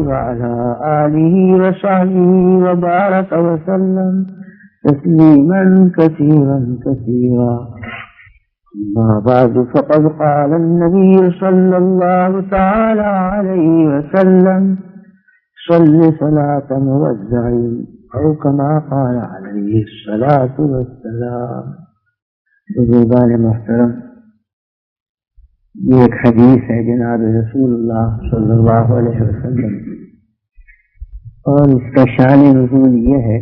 وعلى آله وصحبه وبارك وسلم تسليما كثيرا كثيرا. أما بعد فقد قال النبي صلى الله تعالى عليه وسلم صل صلاة موزع أو كما قال عليه الصلاة والسلام. بزرگان محترم، یہ ایک حدیث ہے جناب رسول اللہ صلی اللہ علیہ وسلم، اور اس کا شان نزول یہ ہے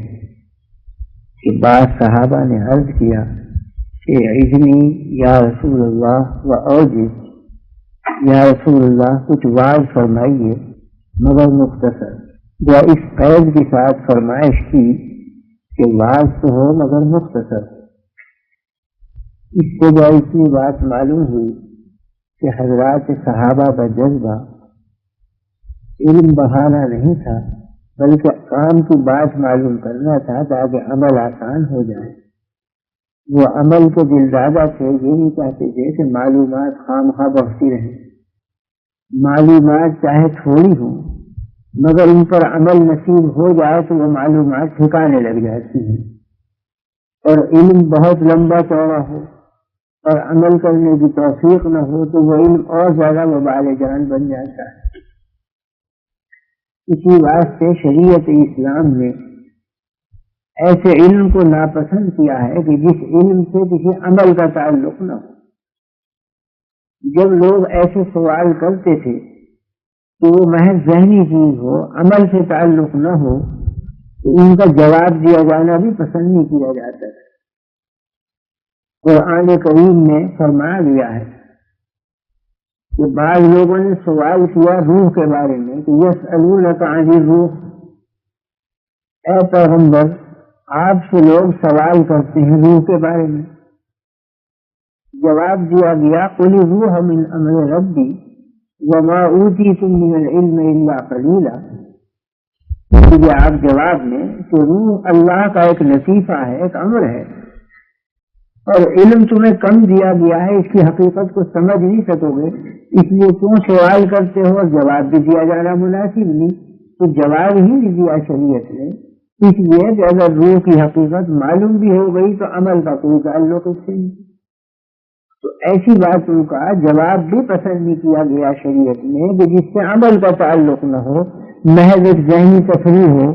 کہ بعض صحابہ نے عرض کیا کہ عزمی یا رسول اللہ و اوجز، یا رسول اللہ کچھ واعظ فرمائیے مگر مختصر، یا اس قید کے ساتھ فرمائش کی کہ واعظ تو ہو مگر مختصر. اس سے جو اتنی بات معلوم ہوئی کہ حضرات صحابہ کا جذبہ علم بڑھانا نہیں تھا بلکہ کام کی بات معلوم کرنا تھا تاکہ عمل آسان ہو جائے. وہ عمل کو دل دادا تھے، یہ نہیں چاہتے تھے کہ معلومات خواہ بڑھتی رہیں. معلومات چاہے تھوڑی ہوں مگر ان پر عمل نصیب ہو جائے تو وہ معلومات ٹھکانے لگ جاتی ہیں، اور علم بہت لمبا چوڑا ہو اور عمل کرنے کی توفیق نہ ہو تو وہ علم اور زیادہ وبال جان بن جاتا ہے. اسی واسطے شریعت اسلام نے ایسے علم کو ناپسند کیا ہے کہ جس علم سے کسی عمل کا تعلق نہ ہو. جب لوگ ایسے سوال کرتے تھے کہ وہ محض ذہنی چیز ہو، عمل سے تعلق نہ ہو، تو ان کا جواب دیا جانا بھی پسند نہیں کیا جاتا تھا. قرآن کریم نے فرما دیا ہے کہ بعض لوگوں نے سوال کیا روح کے بارے میں کہ یسألونک عن الروح، اے پیغمبر آپ سے لوگ سوال کرتے ہیں روح کے بارے میں. جواب دیا گیا قل الروح من امر ربی وما اوتیتم من العلم الا قلیلا. آپ جواب میں کہ روح اللہ کا ایک لطیفہ ہے، ایک امر ہے، اور علم تمہیں کم دیا گیا ہے، اس کی حقیقت کو سمجھ نہیں سکو گے، اس لیے کیوں سوال کرتے ہو؟ اور جواب بھی دیا جانا مناسب نہیں، تو جواب ہی نہیں دیا شریعت نے. اس لیے کہ اگر روح کی حقیقت معلوم بھی ہو گئی تو عمل کا کوئی تعلق اس سے نہیں. تو ایسی باتوں کا جواب بھی پسند نہیں کیا گیا شریعت میں کہ جس سے عمل کا تعلق نہ ہو، محض ایک ذہنی تفریح ہو،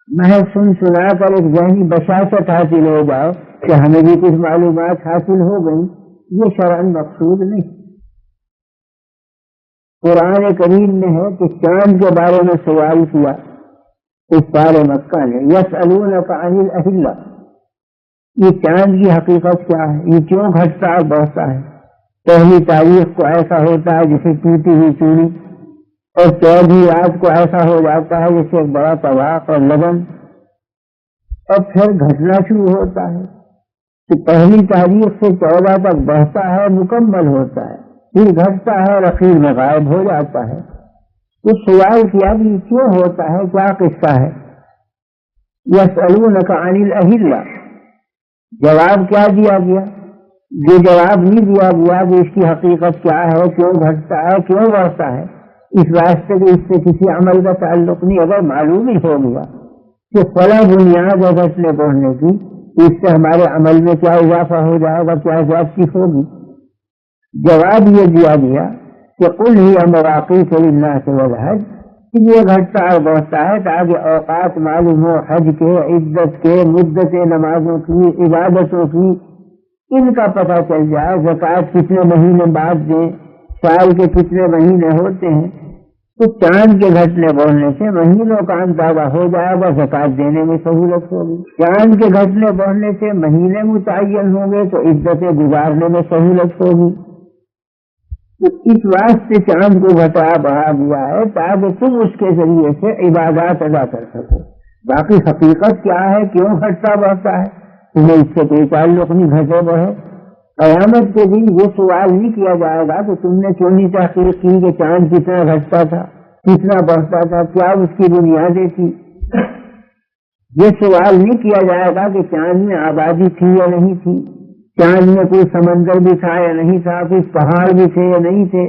محض سنا کر ایک ذہنی بشاشت حاصل ہو جائے کہ ہمیں بھی کچھ معلومات حاصل ہو گئی، یہ شرعاً مقصود نہیں. قرآن کریم نے ہے کہ چاند کے بارے میں سوال کیا کفار مکہ نے، یسألونک عن الاہلہ، یہ چاند کی حقیقت کیا ہے، یہ کیوں گھٹتا اور بڑھتا ہے؟ پہلی تاریخ کو ایسا ہوتا ہے جیسے ٹوٹی ہوئی چوڑی، اور 14 رات کو ایسا ہو جاتا ہے جیسے ایک بڑا طواق اور لبن، اور پھر گھٹنا شروع ہوتا ہے کہ پہلی تاریخ سے 14 تک بڑھتا ہے، مکمل ہوتا ہے، پھر گھٹتا ہے اور اخیر میں غائب ہو جاتا ہے. تو سوال کیا کہ یہ کیوں ہوتا ہے، کیا قصہ ہے؟ یسألونک عن الاہلہ، جواب کیا دیا گیا؟ یہ جواب نہیں دیا گیا کہ اس کی حقیقت کیا ہے، کیوں گھٹتا ہے، کیوں بڑھتا ہے. اس واسطے کہ اس سے کسی عمل کا تعلق نہیں. اگر معلوم ہی ہو گیا کہ فلاں بنیاد ہے گھٹنے بڑھنے کی، اس سے ہمارے عمل میں کیا اضافہ ہو جائے گا، کیا زیادتی ہوگی. جواب یہ دیا گیا کہ قل ہی مواقیت للناس والحج، یہ گھٹتا اور بڑھتا ہے تاکہ اوقات معلوم ہو، حج کے، عدت کے، مدت نمازوں کی، عبادتوں کی، ان کا پتہ چل جائے. زکوٰۃ کتنے مہینے بعد دیں، سال کے کتنے مہینے ہوتے ہیں. تو چاند کے گھٹنے بڑھنے سے مہینوں کا اندازہ ہو جائے گا، زکوٰۃ دینے میں سہولت ہوگی. چاند کے گھٹنے بڑھنے سے مہینے متعین ہوں گے تو عدتیں گزارنے میں سہولت ہوگی. تو اس واسطے چاند کو گھٹا بڑھا دیا ہے تاکہ تم اس کے ذریعے سے عبادات ادا کر سکو. باقی حقیقت کیا ہے، کیوں گھٹتا بڑھتا ہے، تمہیں اس سے کوئی تعلق نہیں گھٹے بڑھے. قیامت کے دن یہ سوال نہیں کیا جائے گا کہ تم نے کیوں نہیں تحقیق کی کہ چاند کتنا گھٹتا تھا، کتنا بڑھتا تھا، کیا اس کی بنیادیں تھی. یہ سوال نہیں کیا جائے گا کہ چاند میں آبادی تھی یا نہیں تھی، چاند میں کوئی سمندر بھی تھا یا نہیں تھا، کوئی پہاڑ بھی تھے یا نہیں تھے.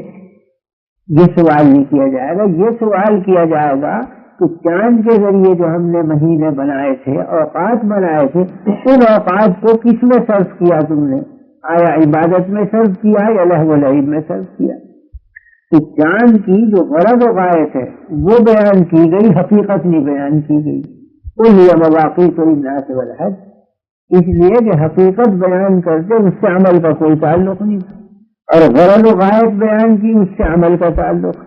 یہ سوال نہیں کیا جائے گا. یہ سوال کیا جائے گا کہ چاند کے ذریعے جو ہم نے مہینے بنائے تھے، اوقات بنائے تھے، ان اوقات کو کس میں صرف کیا تم نے؟ آیا عبادت میں صرف کیا یا لہو و لعب میں صرف کیا؟ تو چاند کی جو غرض و غایت ہے وہ بیان کی گئی، حقیقت نہیں بیان کی گئی. قل ہی مواقیت للناس والحج، اس لیے کہ حقیقت بیان کرتے اس سے عمل کا کوئی تعلق نہیں، اور غرض و غایت بیان کی اس سے عمل کا تعلق.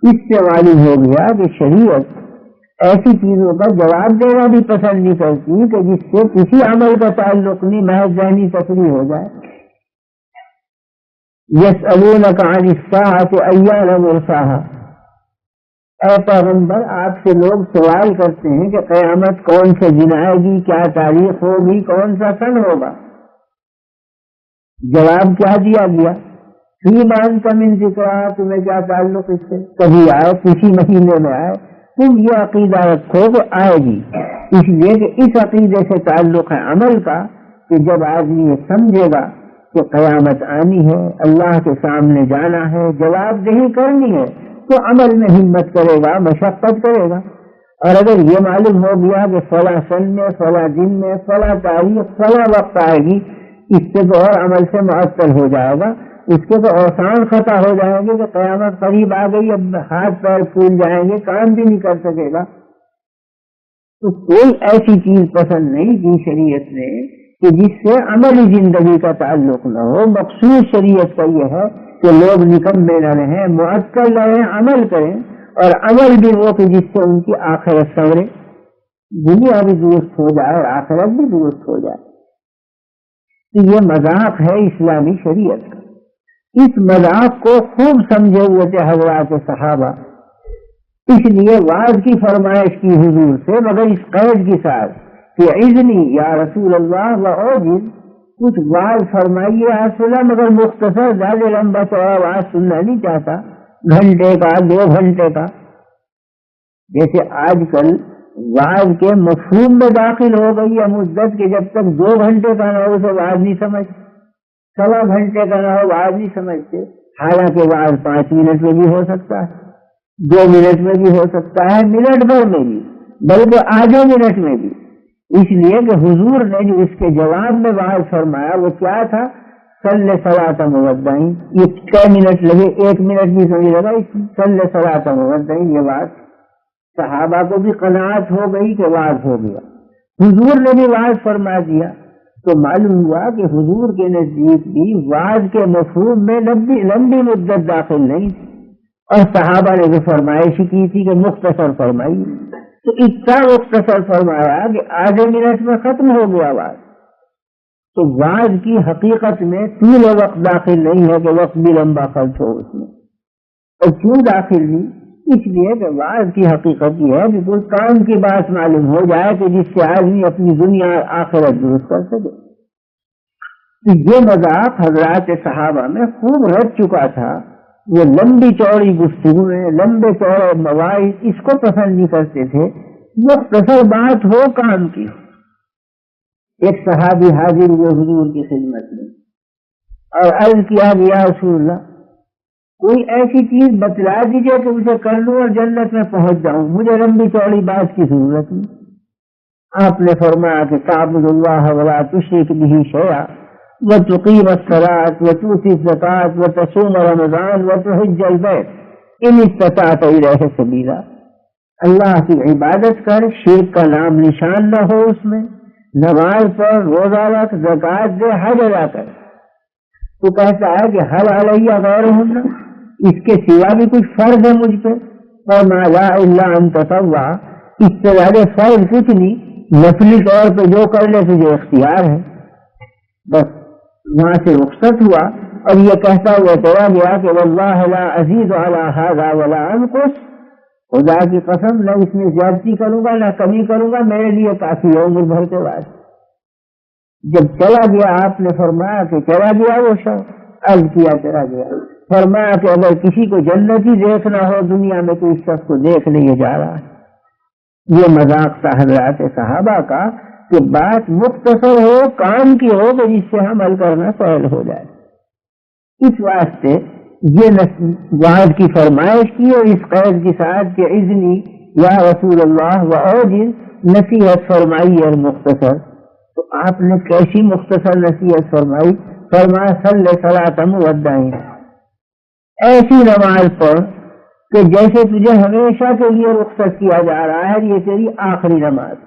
اس سے معلوم ہو گیا کہ شریعت ایسی چیزوں کا جواب دینا بھی پسند نہیں کرتی کہ جس سے کسی عمل کا تعلق نہیں، محض ذہنی تفریح ہو جائے. یسألونک عن الساعة ایان مرساها، اے پیغمبر آپ سے لوگ سوال کرتے ہیں کہ قیامت کون سے دن آئے گی، کیا تاریخ ہوگی، کون سا سن ہوگا. جواب کیا دیا گیا؟ فی مان کا من ذکرہ، تمہیں کیا تعلق اس سے؟ کبھی آئے، کسی مہینے میں آئے، تم یہ عقیدہ رکھو کہ آئے گی. اس لیے کہ اس عقیدے سے تعلق ہے عمل کا، کہ جب آدمی یہ سمجھے گا کہ قیامت آنی ہے، اللہ کے سامنے جانا ہے، جواب دہی کرنی ہے، تو عمل میں ہمت کرے گا، مشقت کرے گا. اور اگر یہ معلوم ہو گیا کہ فلاں سن میں، فلاں دن میں، فلاں تاریخ، فلاں وقت آئے گی، اس سے تو اور عمل سے معطل ہو جائے گا، اس کے تو آسان خطا ہو جائیں گے کہ قیامت قریب آ گئی، اب ہاتھ پیر پھول جائیں گے، کام بھی نہیں کر سکے گا. تو کوئی ایسی چیز پسند نہیں کی شریعت نے کہ جس سے عملی زندگی کا تعلق نہ ہو. مقصود شریعت کا یہ ہے کہ لوگ نکمے نہ رہیں، معطل رہیں، عمل کریں، اور عمل بھی وہ کہ جس سے ان کی آخرت سنورے، دنیا بھی درست ہو جائے اور آخرت بھی درست ہو جائے. تو یہ مذاق ہے اسلامی شریعت کا. اس مذاق کو خوب سمجھے ہوئے تھے حضرات صحابہ، اس لیے وعظ کی فرمائش کی حضور سے، مگر اس قید کے ساتھ کہ اذنی یا رسول اللہ وعوجز، کچھ وعظ فرمائیے رسول اللہ، مگر مختصر، زیادہ لمبا چوڑا وعظ سننا نہیں چاہتا، گھنٹے کا، 2 گھنٹے کا. جیسے آج کل وعظ کے مفہوم میں داخل ہو گئی ہے مدت کہ جب تک 2 گھنٹے کا نہ ہو تو وعظ نہیں سمجھ، 1.25 گھنٹے کا نہ ہو وعظ نہیں سمجھتے. حالانکہ وعظ 5 منٹ میں بھی ہو سکتا ہے، 2 منٹ میں بھی ہو سکتا ہے، منٹ بھر میں بھی، بلکہ آدھے منٹ میں بھی. اس لیے کہ حضور نے جو اس کے جواب میں وعظ فرمایا وہ کیا تھا؟ صلی صلاۃ مودعین. یہ 6 منٹ لگے، 1 منٹ بھی سمجھ لگا اس میں، صلی صلاۃ مودعین. یہ بات صحابہ کو بھی قناعت ہو گئی کہ وعظ ہو گیا، حضور نے بھی وعظ فرما دیا. تو معلوم ہوا کہ حضور کے نزدیک بھی وعظ کے مفہوم میں لمبی مدت داخل نہیں تھی، اور صحابہ نے جو فرمائش کی تھی کہ مختصر فرمائی، تو اتنا مختصر فرمایا کہ آدھے منٹ میں ختم ہو گیا وعظ. تو وعظ کی حقیقت میں طول وقت داخل نہیں ہے کہ وقت بھی لمبا خرچ ہو اس میں. اور کیوں داخل نہیں؟ اس لیے کہ وعظ کی حقیقت یہ ہے کہ کوئی کام کی بات معلوم ہو جائے کہ جس سے آدمی اپنی دنیا آخرت درست کر سکے. تو یہ مذاق حضرات صحابہ میں خوب رچ چکا تھا. وہ لمبی چوڑی گفتگویں، لمبے چوڑے مواعظ اس کو پسند نہیں کرتے تھے، مختصر بات ہو کام کی. ایک صحابی حاضر ہوئے حضور کی خدمت میں اور عرض کیا گیا رسول اللہ کوئی ایسی چیز بتلا دیجیے کہ اسے کر لوں اور جنت میں پہنچ جاؤں، مجھے لمبی چوڑی بات کی ضرورت نہیں. آپ نے فرمایا کہ تعبد اللہ ولا تشرک به شیئا وتقیم الصلاۃ وتؤتی الزکاۃ وتصوم رمضان وتحج البیت ان استطعت الیہ سبیلا. اللہ کی عبادت کر، شرک کا نام نشان نہ ہو اس میں، نماز پڑھ، روزہ رکھ، زکوٰۃ دے، حج ادا کر. تو کہتا ہے کہ حل علیہ غیرہن، اس کے سوا بھی کچھ فرض ہے مجھ پہ؟ فرمایا لا الا ان تطوع، اس سے زیادہ فرض کچھ نہیں، نفلی طور پہ جو کر لے تجھے اختیار ہے. بس وہاں سے رخصت ہوا اور یہ کہتا ہوا چلا گیا کہ واللہ لا ازید علی ھذا ولا انقص، خدا کی قسم نہ اس میں زیادتی کروں گا نہ کمی کروں گا، میرے لیے کافی ہے عمر بھر کے بعد. جب چلا گیا آپ نے فرمایا کہ چلا گیا وہ شخص، عرض کیا چلا گیا. فرمایا کہ اگر کسی کو جنتی دیکھنا ہو دنیا میں تو اس شخص کو دیکھ لیے جا رہا ہے. یہ مذاق تھا حضرات صحابہ کا کہ بات مختصر ہو، کام کی ہو کہ جس سے عمل کرنا سہل ہو جائے. اس واسطے یہ وعد کی فرمائش کی اور اس قید کے ساتھ کہ اذنی یا رسول اللہ وعوجز نصیحت فرمائی اور مختصر. تو آپ نے کیسی مختصر نصیحت فرمائی؟ فرمایا صلی صلاۃ مودعین، ایسی نماز پڑھ کہ جیسے تجھے ہمیشہ کے لیے رخصت کیا جا رہا ہے، یہ تیری آخری نماز.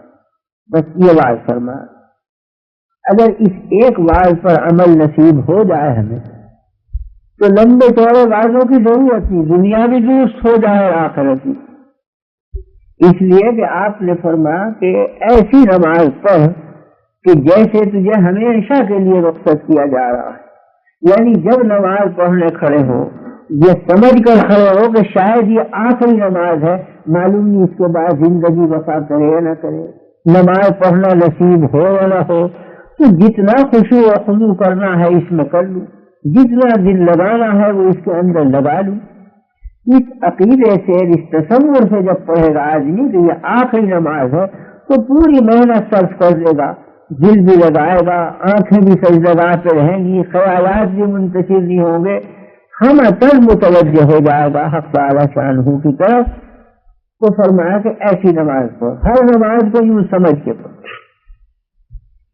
بس یہ بات فرمایا. اگر اس ایک بات پر عمل نصیب ہو جائے ہمیں تو لمبے چوڑے بازوں کی ضرورت نہیں، دنیا بھی درست ہو جائے آخرت بھی. اس لیے کہ آپ نے فرمایا کہ ایسی نماز پڑھ کہ جیسے تجھے ہمیشہ کے لیے رخصت کیا جا رہا ہے. یعنی جب نماز پڑھنے کھڑے ہو یہ سمجھ کر کھڑے ہو کہ شاید یہ آخری نماز ہے، معلوم نہیں اس کے بعد زندگی وفا کرے یا نہ کرے، نماز پڑھنا نصیب ہو یا نہ ہو، تو جتنا خشوع و خضوع کرنا ہے اس میں کر لوں، جتنا دل لگانا ہے وہ اس کے اندر لگا لوں. اس عقیدے سے، اس تصور سے جب پڑھے گا آدمی کہ یہ آخری نماز ہے تو پوری محنت صرف کر دے گا، دل بھی لگائے گا، آنکھیں بھی سجدہ پہ رہیں گی، خیالات بھی منتشر نہیں ہوں گے، ہم اصل متوجہ ہو جائے گا حق تعالی شانہ کی طرف. تو فرمایا کہ ایسی نماز پڑھ، ہر نماز کو یوں سمجھ کے پڑھ.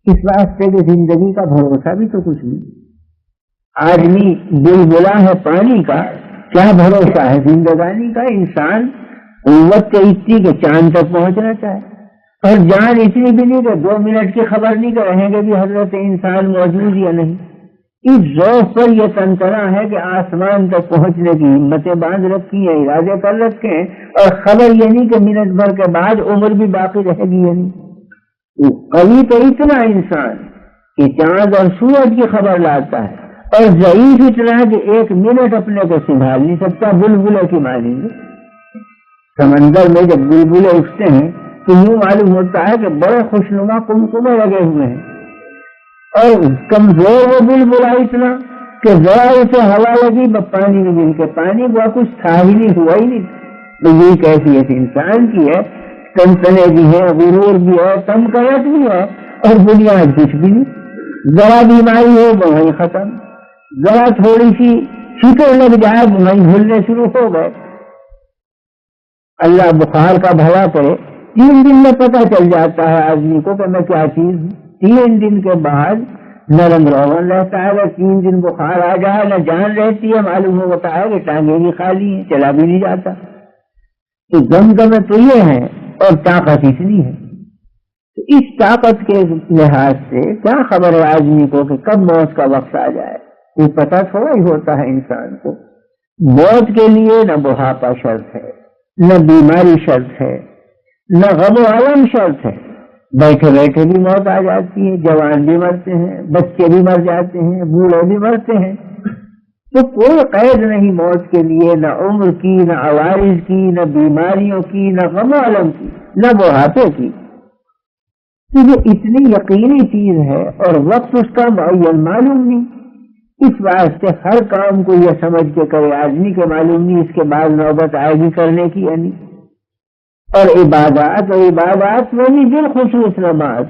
اس واسطے کہ زندگی کا بھروسہ بھی تو کچھ نہیں. آدمی بلبلا ہے پانی کا، کیا بھروسہ ہے زندگانی کا؟ انسان قوت تو اتنی کہ چاند تک پہنچنا چاہے، اور جان اتنی بھی نہیں کہ 2 منٹ کی خبر نہیں کہ رہیں گے بھی حضرت انسان موجود یا نہیں. اس ذوق پر یہ تنتنا ہے کہ آسمان تک پہنچنے کی ہمتیں باندھ رکھی ہیں، ارادے کر رکھے ہیں، اور خبر یہ نہیں کہ منٹ بھر کے بعد عمر بھی باقی رہے گی یا نہیں. قوی تو اتنا انسان کہ چاند اور سورج کی خبر لاتا ہے، اور ضعیف اتنا کہ 1 منٹ اپنے کو سنبھال نہیں سکتا. بلبلے کی مانند سمندر میں جب بلبلے اٹھتے ہیں تو یوں معلوم ہوتا ہے کہ بڑے خوشنما کمکمے لگے ہوئے ہیں، اور کمزور وہ بلبلا اتنا کہ ذرا اسے ہوا لگی پانی میں مل کے پانی وہ کچھ تھا ہی نہیں، ہوا ہی نہیں. تو یہی کیفیت انسان کی ہے، تنتنے بھی ہے، غرور بھی ہے، تم کرت بھی ہے، اور بنیاد کچھ بھی نہیں. ذرا بیماری ہو وہ وہیں ختم، ذرا تھوڑی سی فکر لگ جائے وہ وہیں بھولنے شروع ہو گئے. اللہ بخار کا بھلا کرے، 3 دن میں پتہ چل جاتا ہے آدمی کو کہ میں کیا چیز ہوں. 3 دن کے بعد نرم روغن رہتا ہے، 3 دن بخار آ جائے نہ جان رہتی ہے، معلوم ہوتا ہے کہ ٹانگیں بھی خالی ہیں، چلا بھی نہیں جاتا. تو گم تو یہ ہے اور طاقت اتنی ہے. تو اس طاقت کے لحاظ سے کیا خبر ہے آدمی کو کہ کب موت کا وقت آ جائے؟ کوئی پتہ تھوڑا ہی ہوتا ہے انسان کو. موت کے لیے نہ بڑھاپا شرط ہے، نہ بیماری شرط ہے، نہ غم و علم شرط ہے. بیٹھے بیٹھے بھی موت آ جاتی ہے، جوان بھی مرتے ہیں، بچے بھی مر جاتے ہیں، بوڑھے بھی مرتے ہیں. تو کوئی قید نہیں موت کے لیے، نہ عمر کی، نہ عوارض کی، نہ بیماریوں کی، نہ غم و علم کی، نہ بڑھاپے کی. تو یہ اتنی یقینی چیز ہے اور وقت اس کا معین معلوم نہیں. اس واسطے ہر کام کو یہ سمجھ کے کرے آدمی کے معلوم نہیں اس کے بعد نوبت آئے گی کرنے کی یا نہیں. اور عبادات میں بھی بالخصوص نماز،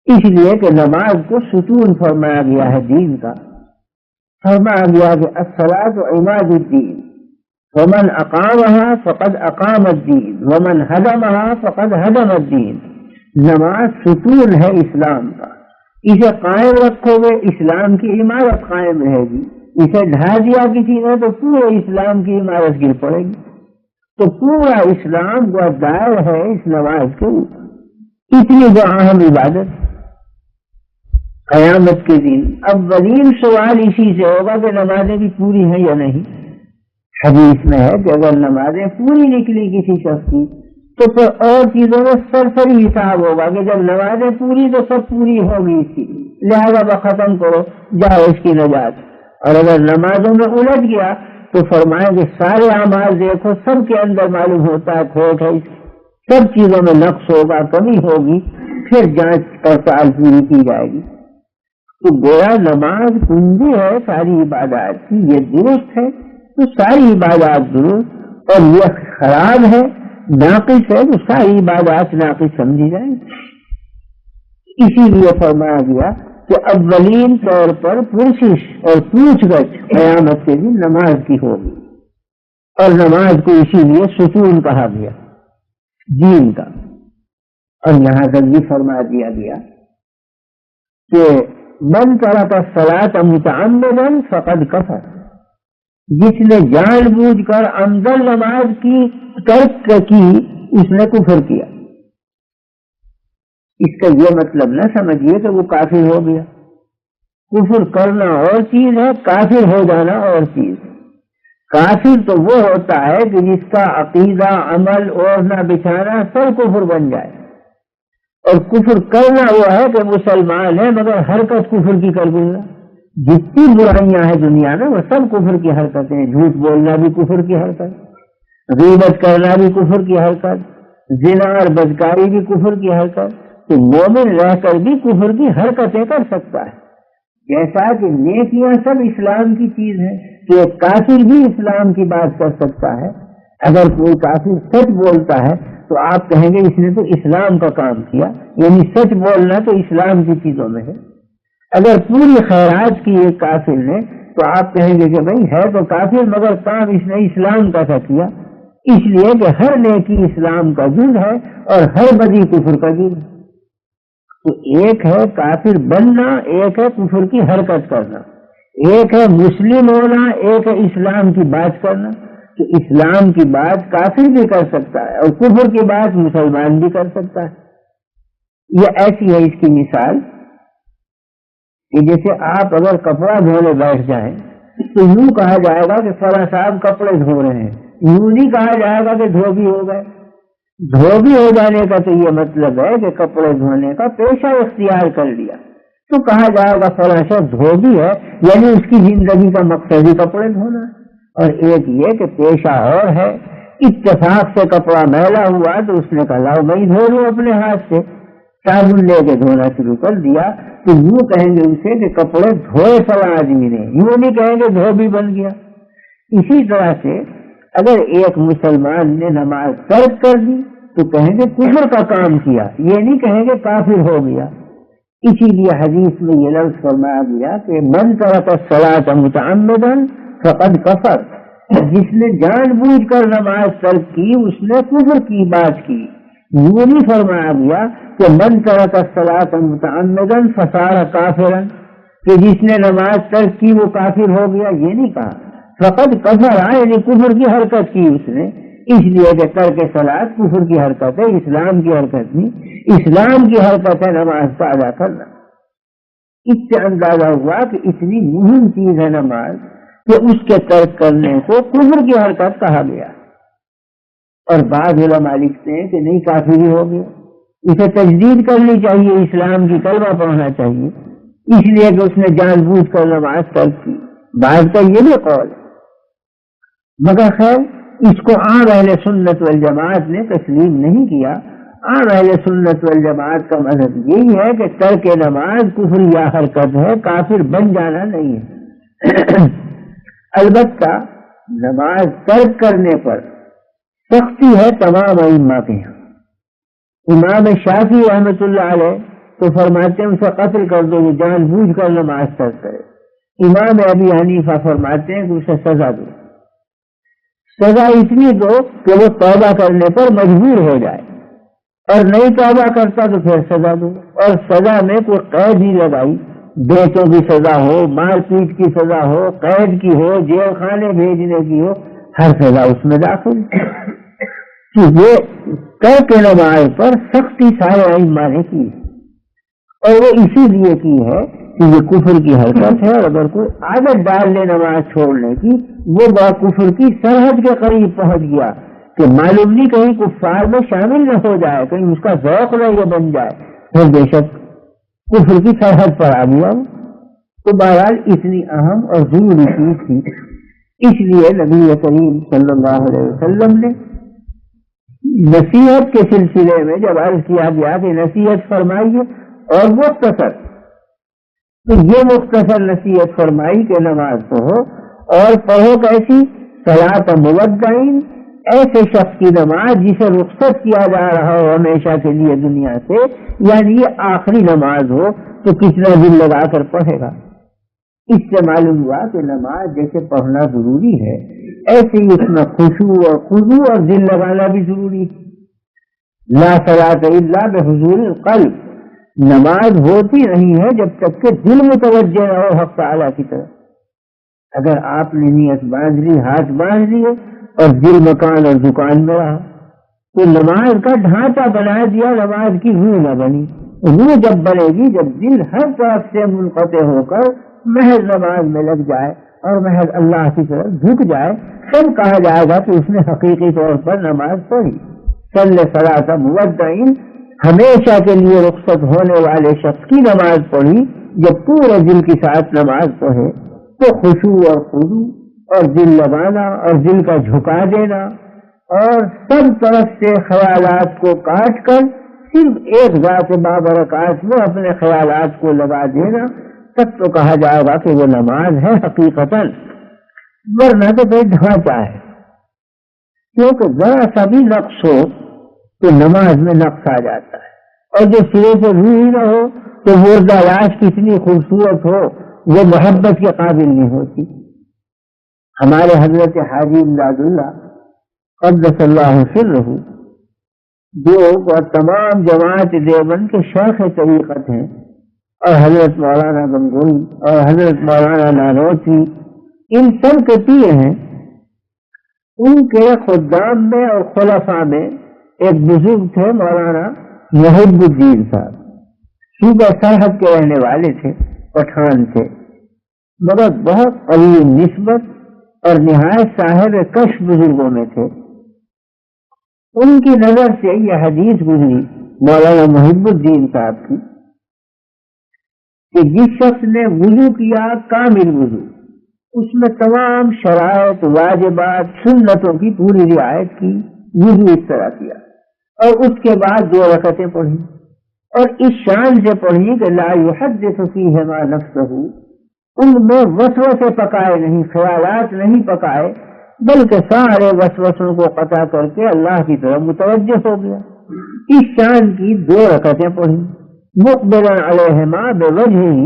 اس لیے کہ نماز کو ستون فرمایا گیا ہے دین کا. فرمایا گیا کہ الصلاۃ عماد الدین، ومن اقامها فقد اقام الدین، ومن هدمها فقد هدم الدین. نماز ستون ہے اسلام کا، اسے قائم رکھو گے اسلام کی عمارت قائم رہے گی. اسے ڈھا دیا کسی نے تو پورے اسلام کی عمارت گر پڑے گی. تو پورا اسلام وہ دائر ہے اس نماز کے اوپر. اتنی جو اہم عبادت قیامت کے دن اولین سوال اسی سے ہوگا کہ نمازیں بھی پوری ہیں یا نہیں. حدیث میں ہے کہ اگر نمازیں پوری نکلی کسی شخص کی تو پھر اور چیزوں میں سرسری حساب ہوگا کہ جب نمازیں پوری تو سب پوری ہوگی اس کی، لہذا وہ ختم کرو، جاؤ اس کی نجات. اور اگر نمازوں میں الجھ گیا تو فرمائیں کہ سارے اعمال دیکھو، سب کے اندر معلوم ہوتا ہے کھوٹ ہے، سب چیزوں میں نقص ہوگا، کمی ہوگی، پھر جانچ پڑتال پوری کی جائے گی. تو گویا نماز کنجی ہے ساری عبادات کی، یہ درست ہے تو ساری عبادات درست، اور یہ خراب ہے ناقص ہے تو ساری عبادات ناقص سمجھی جائیں. اسی لیے فرمایا گیا کہ اولین طور پر پرسش اور پوچھ گچھ قیامت کے دن نماز کی ہوگی، اور نماز کو اسی لیے ستون کہا گیا دین کا۔ اور یہاں تک بھی فرما دیا گیا کہ من ترک الصلاۃ متعمدا فقد کفر، جس نے جان بوجھ کر عمدن نماز کی ترک کی اس نے کفر کیا۔ اس کا یہ مطلب نہ سمجھیے کہ وہ کافر ہو گیا، کفر کرنا اور چیز ہے، کافر ہو جانا اور چیز ہے۔ کافر تو وہ ہوتا ہے کہ جس کا عقیدہ، عمل، اوڑھنا بچھانا سب کفر بن جائے، اور کفر کرنا وہ ہے کہ مسلمان ہے مگر حرکت کفر کی کر گزرا۔ جتنی برائیاں ہیں دنیا میں وہ سب کفر کی حرکتیں ہیں، جھوٹ بولنا بھی کفر کی حرکت، غیبت کرنا بھی کفر کی حرکت، زنا اور بدکاری بھی کفر کی حرکت۔ تو مومن رہ کر بھی کفر کی حرکتیں کر سکتا ہے، جیسا کہ نیکیاں سب اسلام کی چیز ہے، کہ ایک کافر بھی اسلام کی بات کر سکتا ہے۔ اگر کوئی کافر سچ بولتا ہے تو آپ کہیں گے اس نے تو اسلام کا کام کیا، یعنی سچ بولنا تو اسلام کی چیزوں میں ہے۔ اگر پوری خیرات کی ایک کافر نے تو آپ کہیں گے کہ بھئی ہے تو کافر مگر کام اس نے اسلام کا تھا کیا، اس لیے کہ ہر نیکی اسلام کا جز ہے اور ہر بدی کفر کا جز ہے۔ تو ایک ہے کافر بننا، ایک ہے کفر کی حرکت کرنا، ایک ہے مسلم ہونا، ایک ہے اسلام کی بات کرنا۔ تو اسلام کی بات کافر بھی کر سکتا ہے اور کفر کی بات مسلمان بھی کر سکتا ہے۔ یہ ایسی ہے اس کی مثال کہ جیسے آپ اگر کپڑا دھونے بیٹھ جائیں تو یوں کہا جائے گا کہ فلاں صاحب کپڑے دھو رہے ہیں، یوں نہیں کہا جائے گا کہ دھوبی ہو گئے۔ دھوبی ہو جانے کا تو یہ مطلب ہے کہ کپڑے دھونے کا پیشہ اختیار کر لیا، تو کہا جائے گا فلاں شخص دھوبی ہے، یعنی اس کی زندگی کا مقصد ہی کپڑے دھونا ہے۔ اور ایک یہ کہ پیشہ اور ہے، اتفاق سے کپڑا میلا ہوا تو اس نے کہا لاؤ میں ہی دھو لوں اپنے ہاتھ سے، صابن لے کے دھونا شروع کر دیا، تو یوں کہیں گے اسے کہ کپڑے دھوئے فلاں آدمی نے، یوں نہیں کہیں گے دھوبی بن گیا۔ اسی طرح سے اگر ایک مسلمان نے نماز ترک کر دی تو کہیں گے کفر کا کام کیا، یہ نہیں کہیں گے کافر ہو گیا۔ اسی لیے حدیث میں یہ لفظ فرمایا گیا کہ من ترک الصلاۃ متعمدا فقد کفر، جس نے جان بوجھ کر نماز ترک کی اس نے کفر کی بات کی۔ یہ نہیں فرمایا گیا کہ من ترک الصلاۃ متعمدا فصار کافرا، کہ جس نے نماز ترک کی وہ کافر ہو گیا، یہ نہیں کہا۔ فقد کفر یعنی کفر کی حرکت کی اس نے، اس لیے کہ ترک صلاۃ کفر کی حرکت ہے، اسلام کی حرکت نہیں۔ اسلام کی حرکت ہے نماز کا ادا کرنا۔ اس سے اندازہ ہوا کہ اتنی مہم چیز ہے نماز کہ اس کے ترک کرنے کو کفر کی حرکت کہا گیا۔ اور بعض علماء لکھتے ہیں کہ نہیں کافری ہو گیا، اسے تجدید کرنی چاہیے، اسلام کی کلمہ پڑھنا چاہیے، اس لیے کہ اس نے جان بوجھ کر نماز ترک کی۔ بعض کا یہ بھی قول ہے، مگر خیر اس کو عام اہل سنت والجماعت نے تسلیم نہیں کیا۔ عام اہل سنت والجماعت کا مذہب یہی ہے کہ ترک نماز کفر یا حرکت ہے، کافر بن جانا نہیں ہے۔ البتہ نماز ترک کرنے پر سختی ہے تمام ائمہ کے یہاں۔ امام شافعی رحمۃ اللہ علیہ تو فرماتے ہیں اسے قتل کر دو، وہ جان بوجھ کر نماز ترک کرے۔ امام ابی حنیفہ فرماتے ہیں کہ اسے سزا دو، سزا اتنی دو کہ وہ توبہ کرنے پر مجبور ہو جائے، اور نہیں توبہ کرتا تو پھر سزا دو۔ اور سزا میں کوئی قید ہی لگائی، بیٹوں کی سزا ہو، مار پیٹ کی سزا ہو، قید کی ہو، جیل خانے بھیجنے کی ہو، ہر سزا اس میں داخل۔ کہ یہ ترک نماز پر سختی سارے ائمہ نے کی، اور وہ اسی لیے کی ہے کہ یہ کفر کی حرکت ہے، اور اگر کوئی عادت ڈال لے نماز چھوڑنے کی وہ با کفر کی سرحد کے قریب پہنچ گیا، کہ معلوم نہیں کہیں کفار میں شامل نہ ہو جائے، کہیں اس کا ذوق نہ یہ بن جائے، پھر بے شک کفر کی سرحد پر آ گیا۔ تو بہرحال اتنی اہم اور ضروری چیز تھی، اس لیے نبی کریم صلی اللہ علیہ وسلم نے نصیحت کے سلسلے میں جب عرض کیا گیا کہ نصیحت فرمائیے اور مختصر، تو یہ مختصر نصیحت فرمائی کہ نماز پڑھو، اور پڑھو کیسی؟ صلاۃ مودعین، ایسے شخص کی نماز جسے رخصت کیا جا رہا ہو ہمیشہ کے لیے دنیا سے، یعنی یہ آخری نماز ہو، تو کتنا دل لگا کر پڑھے گا؟ اس سے معلوم ہوا کہ نماز جیسے پڑھنا ضروری ہے، ایسے ہی اس میں خشوع اور خضوع اور دل لگانا بھی ضروری ہے۔ لا صلاۃ الا بحضور القلب، نماز ہوتی نہیں ہے جب تک کہ دل متوجہ نہ ہو حق تعالیٰ کی طرف۔ اگر آپ نے نیت باندھ لی، ہاتھ باندھ لیے، اور دل مکان اور دکان میں رہا، تو نماز کا ڈھانچہ بنا دیا، نماز کی روح نہ بنی۔ روح جب بنے گی جب دل ہر طرف سے منقطع ہو کر محض نماز میں لگ جائے اور محض اللہ کی طرف جھک جائے، تب کہا جائے گا کہ اس نے حقیقی طور پر نماز پڑھی۔ صلی صلاۃ مودعین، ہمیشہ کے لیے رخصت ہونے والے شخص کی نماز پڑھی، جب پورے دل کے ساتھ نماز پڑھے تو خشوع اور خضوع اور دل لگانا اور دل کا جھکا دینا اور سب طرف سے خیالات کو کاٹ کر صرف ایک ذات بابرکات میں اپنے خیالات کو لگا دینا، تب تو کہا جائے گا کہ وہ نماز ہے حقیقتاً، ورنہ تو کوئی ڈھانچہ ہے۔ کیونکہ ذرا سا بھی نقص ہو تو نماز میں نقص آ جاتا ہے، اور جو سرے سے روح ہی نہ ہو تو مردہ لاش کتنی خوبصورت ہو وہ محبت کے قابل نہیں ہوتی۔ ہمارے حضرت حاجی امداد اللہ قدس اللہ سرہ، جو تمام جماعت دیوبند کے شیخ طریقت ہیں، اور حضرت مولانا گنگوئی اور حضرت مولانا نانوتوی ان سب کے پیر ہیں، ان کے خدام میں اور خلفاء میں ایک بزرگ تھے مولانا محب الدین صاحب، صوبہ سرحد کے رہنے والے تھے، پٹھان تھے، مگر بہت قریب نسبت اور نہایت صاحب کشف بزرگوں میں تھے۔ ان کی نظر سے یہ حدیث گزری مولانا محب الدین صاحب کی کہ جس شخص نے وضو کیا کامل وضو، اس میں تمام شرائط واجبات سنتوں کی پوری رعایت کی، وضو اس طرح کیا، اور اس کے بعد 2 رکعتیں پڑھی، اور اس شان سے پڑھی کہ لا یحدث فیہما نفسہ، ان میں وسوسے پکائے نہیں، خیالات نہیں پکائے، بلکہ سارے وسوسوں کو قطع کر کے اللہ کی طرف متوجہ ہو گیا۔ اس شان کی 2 رکعتیں پڑھی، مقبلا علیہما بوجہہ،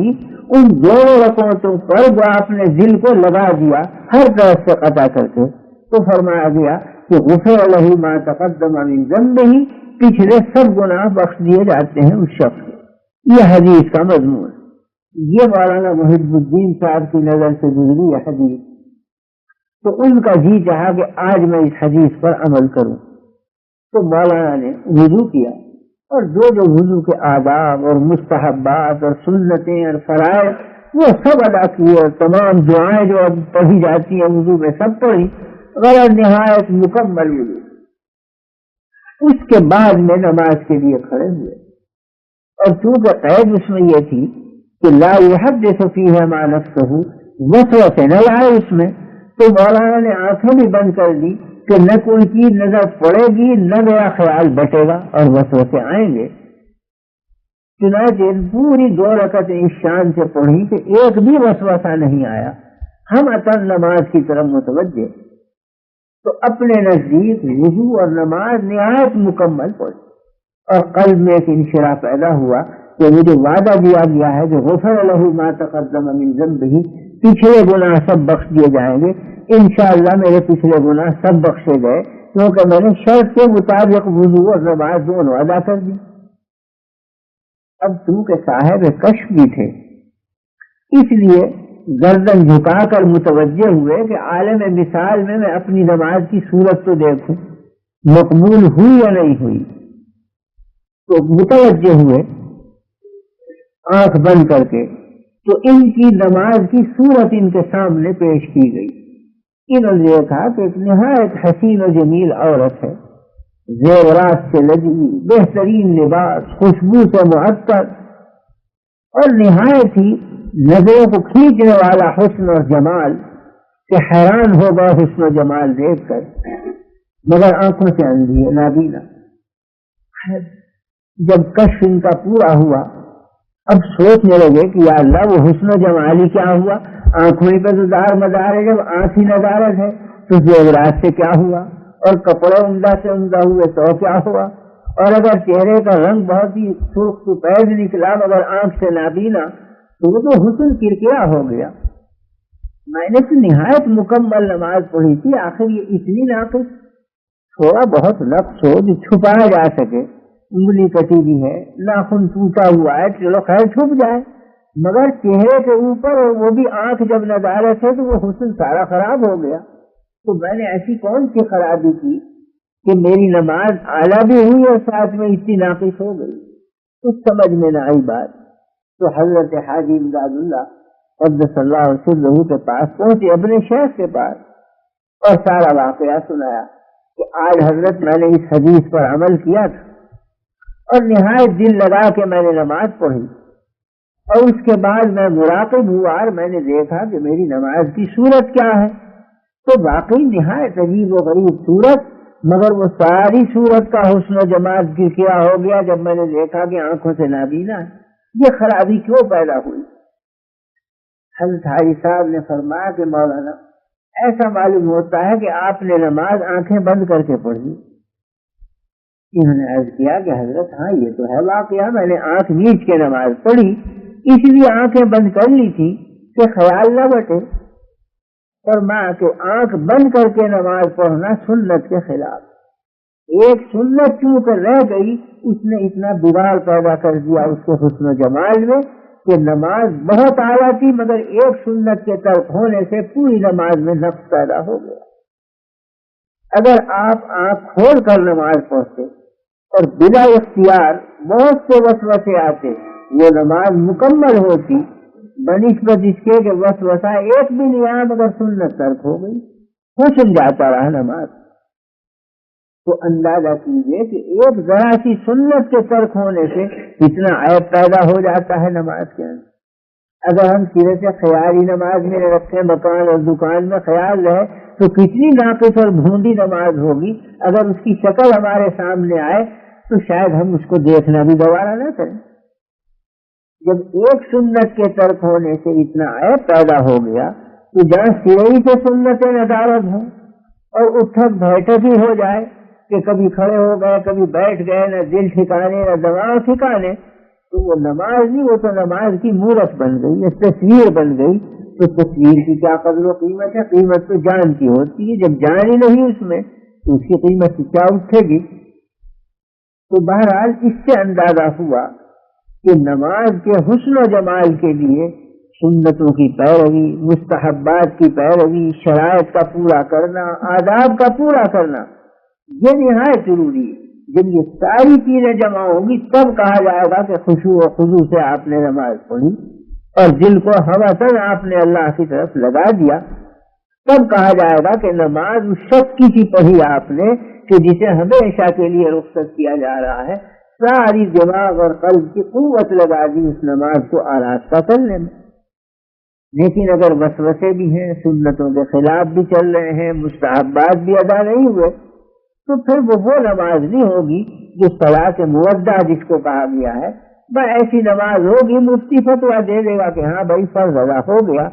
ان 2 رکعتوں پر وہ اپنے دل کو لگا دیا ہر طرف سے قطع کر کے، تو فرمایا گیا کہ غفر لہ ما تقدم من ذنبہ، پچھلے سب گناہ بخش دیے جاتے ہیں اس شخص کو۔ یہ حدیث کا مضمون، یہ مولانا محب الدین صاحب کی نظر سے گزری یہ حدیث، تو ان کا جی چاہا کہ آج میں اس حدیث پر عمل کروں، تو مولانا نے وضو کیا، اور جو وضو کے آداب اور مستحبات اور سنتیں اور فرائض وہ سب ادا کیے، اور تمام دعائیں جو اب پڑھی جاتی ہیں وضو میں سب پڑھی، غیر نہایت مکمل وضو۔ اس کے بعد میں نماز کے لیے کھڑے ہوئے، اور چونکہ قید اس میں یہ تھی کہ لا یحدث فیہما نفسہ، وسوسے نہ لائے اس میں، تو مولانا نے آنکھیں بھی بند کر دی کہ نہ کوئی چیز نظر پڑے گی، نہ میرا خیال بٹے گا اور وسوسے آئیں گے۔ چنانچہ پوری 2 رکعتیں اس شان سے پڑھی کہ ایک بھی وسوسہ نہیں آیا، ہم اطن نماز کی طرف متوجہ، تو اپنے نزدیک وضو اور نماز نہایت مکمل پڑھی، اور قلب میں ایک انشراح پیدا ہوا کہ مجھے وعدہ دیا گیا ہے کہ غفر لہ ما تقدم من ذنبہ، پچھلے گناہ سب بخش دیے جائیں گے، انشاءاللہ میرے پچھلے گناہ سب بخشے گئے، کیونکہ میں نے شرط کے مطابق وضو اور نماز دونوں ادا کر دی۔ اب چونکہ صاحب کشف بھی تھے، اس لیے گردن جھکا کر متوجہ ہوئے کہ عالم مثال میں اپنی نماز کی صورت تو دیکھوں مقبول ہوئی یا نہیں ہوئی، تو متوجہ ہوئے آنکھ بند کر کے، تو ان کی نماز کی صورت ان کے سامنے پیش کی گئی۔ انہوں نے دیکھا کہ ایک نہایت حسین و جمیل عورت ہے، زیورات سے لگی، بہترین لباس، خوشبو سے معطر، اور نہایت ہی نظروں کو کھینچنے والا حسن اور جمال کہ حیران ہوگا حسن و جمال دیکھ کر، مگر آنکھوں سے اندھی ہے، نابینا۔ جب کشف ان کا پورا ہوا، اب سوچنے لگے کہ یا اللہ وہ حسن و جمالی کیا ہوا، آنکھوں پہ تو دار مدار ہے، جب آنکھ ہی ندارت ہے تو زیورات سے کیا ہوا، اور کپڑے عمدہ سے عمدہ ہوئے تو کیا ہوا؟ اور اگر چہرے کا رنگ بہت ہی سرخ سفید نکلا مگر آنکھ سے نابینا تو وہ تو حسن کرکرا ہو گیا۔ میں نے تو نہایت مکمل نماز پڑھی تھی، آخر یہ اتنی ناقص؟ تھوڑا بہت نقص ہو جو چھپایا جا سکے، انگلی کٹی بھی ہے، ناخن ٹوٹا ہوا ہے، چلو خیر چھپ جائے، مگر چہرے کے اوپر وہ بھی آنکھ جب ندارت ہے تو وہ حسن سارا خراب ہو گیا۔ تو میں نے ایسی کون سی خرابی کی کہ میری نماز اعلیٰ بھی ہوئی اور ساتھ میں اتنی ناقص ہو گئی؟ کچھ سمجھ میں نہ آئی بات۔ تو حضرت حاجی امداد اللہ قدس اللہ سرہ کے پاس پہنچے، اپنے شیخ کے پاس، اور سارا واقعہ سنایا کہ آج حضرت میں نے اس حدیث پر عمل کیا تھا اور نہایت دل لگا کے میں نے نماز پڑھی، اور اس کے بعد میں مراقب ہوا اور میں نے دیکھا کہ میری نماز کی صورت کیا ہے۔ تو واقعی نہایت عجیب و غریب صورت، مگر وہ ساری صورت کا حسن و جمال کیا ہو گیا جب میں نے دیکھا کہ آنکھوں سے نابینا ہے۔ یہ خرابی کیوں پیدا ہوئی؟ حضرت حاجی صاحب نے فرمایا کہ مولانا ایسا معلوم ہوتا ہے کہ آپ نے نماز آنکھیں بند کر کے پڑھی۔ انہوں نے عرض کیا کہ حضرت ہاں یہ تو ہے واقعہ، میں نے آنکھ نیچ کے نماز پڑھی، اس لیے آنکھیں بند کر لی تھی کہ خیال نہ بٹے۔ فرمایا کہ آنکھ بند کر کے نماز پڑھنا سنت کے خلاف، ایک سنت چوں کر رہ گئی اس نے اتنا بگاڑ پیدا کر دیا اس کے حسن و جمال میں کہ نماز بہت اعلیٰ تھی مگر ایک سنت کے ترک ہونے سے پوری نماز میں نقص پیدا ہو گیا۔ اگر آپ آنکھ کھول کر نماز پڑھتے اور بلا اختیار بہت سے وسوسے آتے، وہ نماز مکمل ہوتی بنسبت اس کے کہ وسوسہ ایک بھی نہیں آیا مگر سنت ترک ہو گئی، حسن جاتا رہا نماز۔ تو اندازہ کیجئے کہ ایک ذرا سی سنت کے ترک ہونے سے کتنا عیب پیدا ہو جاتا ہے نماز کے اندر۔ اگر ہم سرے سے خیالی نماز میں رکھیں، مکان اور دکان میں خیال رہے تو کتنی ناقص اور بھونڈی نماز ہوگی۔ اگر اس کی شکل ہمارے سامنے آئے تو شاید ہم اس کو دیکھنا بھی دوبارہ نہ کریں۔ جب ایک سنت کے ترک ہونے سے اتنا عیب پیدا ہو گیا تو جہاں سرے سے سنتیں ندارت ہوں اور اٹھک بیٹھک ہی ہو جائے کہ کبھی کھڑے ہو گئے کبھی بیٹھ گئے، نہ دل ٹھکانے نہ دماغ ٹھکانے، تو وہ نماز نہیں، وہ تو نماز کی مورت بن گئی، یہ تصویر بن گئی۔ تو تصویر کی کیا قدر و قیمت ہے؟ قیمت تو جان کی ہوتی ہے، جب جان ہی نہیں اس میں تو اس کی قیمت کیا اٹھے گی؟ تو بہرحال اس سے اندازہ ہوا کہ نماز کے حسن و جمال کے لیے سنتوں کی پیروی، مستحبات کی پیروی، شرائط کا پورا کرنا، آداب کا پورا کرنا یہ نہایت ضروری ہے۔ جب یہ ساری چیزیں جمع ہوں گی تب کہا جائے گا کہ خشوع و خضوع سے آپ نے نماز پڑھی اور دل کو ہوسن آپ نے اللہ کی طرف لگا دیا، تب کہا جائے گا کہ نماز اس شخص کی سی پڑھی آپ نے کہ جسے ہمیشہ کے لیے رخصت کیا جا رہا ہے، ساری دماغ اور قلب کی قوت لگا دی اس نماز کو آراستہ کرنے میں۔ لیکن اگر وسوسے بھی ہیں، سنتوں کے خلاف بھی چل رہے ہیں، مستحبات بھی ادا نہیں ہوئے، تو پھر وہ نماز نہیں ہوگی جو صلاۃ مودع جس کو کہا گیا ہے۔ بس ایسی نماز ہوگی مفتی فتویٰ دے دے گا کہ ہاں بھائی فرض ادا ہو گیا،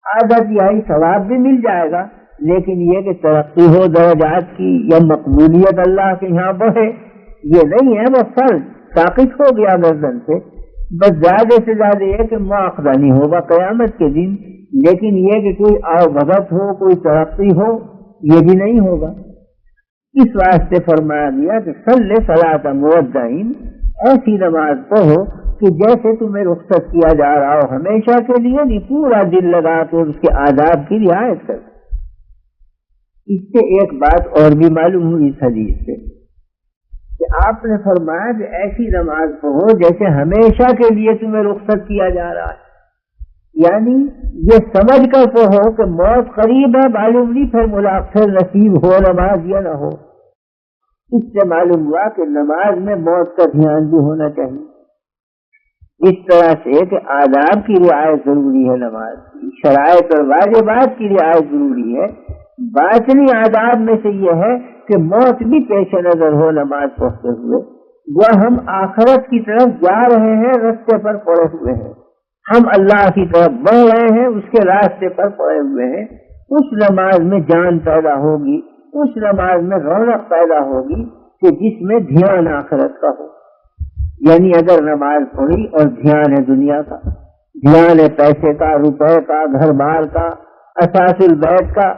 آدھا تہائی ثواب بھی مل جائے گا، لیکن یہ کہ ترقی ہو درجات کی یا مقبولیت اللہ کے یہاں بڑھے یہ نہیں ہے، وہ فرض ساقط ہو گیا گردن سے۔ بس زیادہ سے زیادہ یہ کہ مواخذہ نہیں ہوگا قیامت کے دن، لیکن یہ کہ کوئی آوبھگت ہو، کوئی ترقی ہو، یہ بھی نہیں ہوگا۔ اس واسطے فرمایا گیا کہ صلی صلاۃ مودعین، ایسی نماز پڑھو کہ جیسے تمہیں رخصت کیا جا رہا ہو ہمیشہ کے لیے، نہیں پورا دل لگا کے اس کے آداب کی رعایت کر۔ اس سے ایک بات اور بھی معلوم ہوئی اس حدیث سے کہ آپ نے فرمایا کہ ایسی نماز پڑھو جیسے ہمیشہ کے لیے تمہیں رخصت کیا جا رہا ہے، یعنی یہ سمجھ کر پڑھو کہ موت قریب ہے، معلوم نہیں پھر ملاقات نصیب ہو نماز یا نہ ہو۔ اس سے معلوم ہوا کہ نماز میں موت کا دھیان بھی ہونا چاہیے، اس طرح سے کہ آداب کی رعایت ضروری ہے، نماز کی شرائط اور واجبات کی رعایت ضروری ہے۔ باطنی آداب میں سے یہ ہے کہ موت بھی پیش نظر ہو نماز پڑھتے ہوئے، وہ ہم آخرت کی طرف جا رہے ہیں، راستے پر پڑے ہوئے ہیں، ہم اللہ کی طرف بڑھ رہے ہیں، اس کے راستے پر پڑے ہوئے ہیں۔ اس نماز میں جان پیدا ہوگی، اس نماز میں رونق پیدا ہوگی کہ جس میں دھیان آخرت کا ہو. یعنی اگر نماز پڑھی اور دھیان ہے دنیا کا، دھیان ہے پیسے کا، روپے کا، گھر بار کا، اساس البیت کا،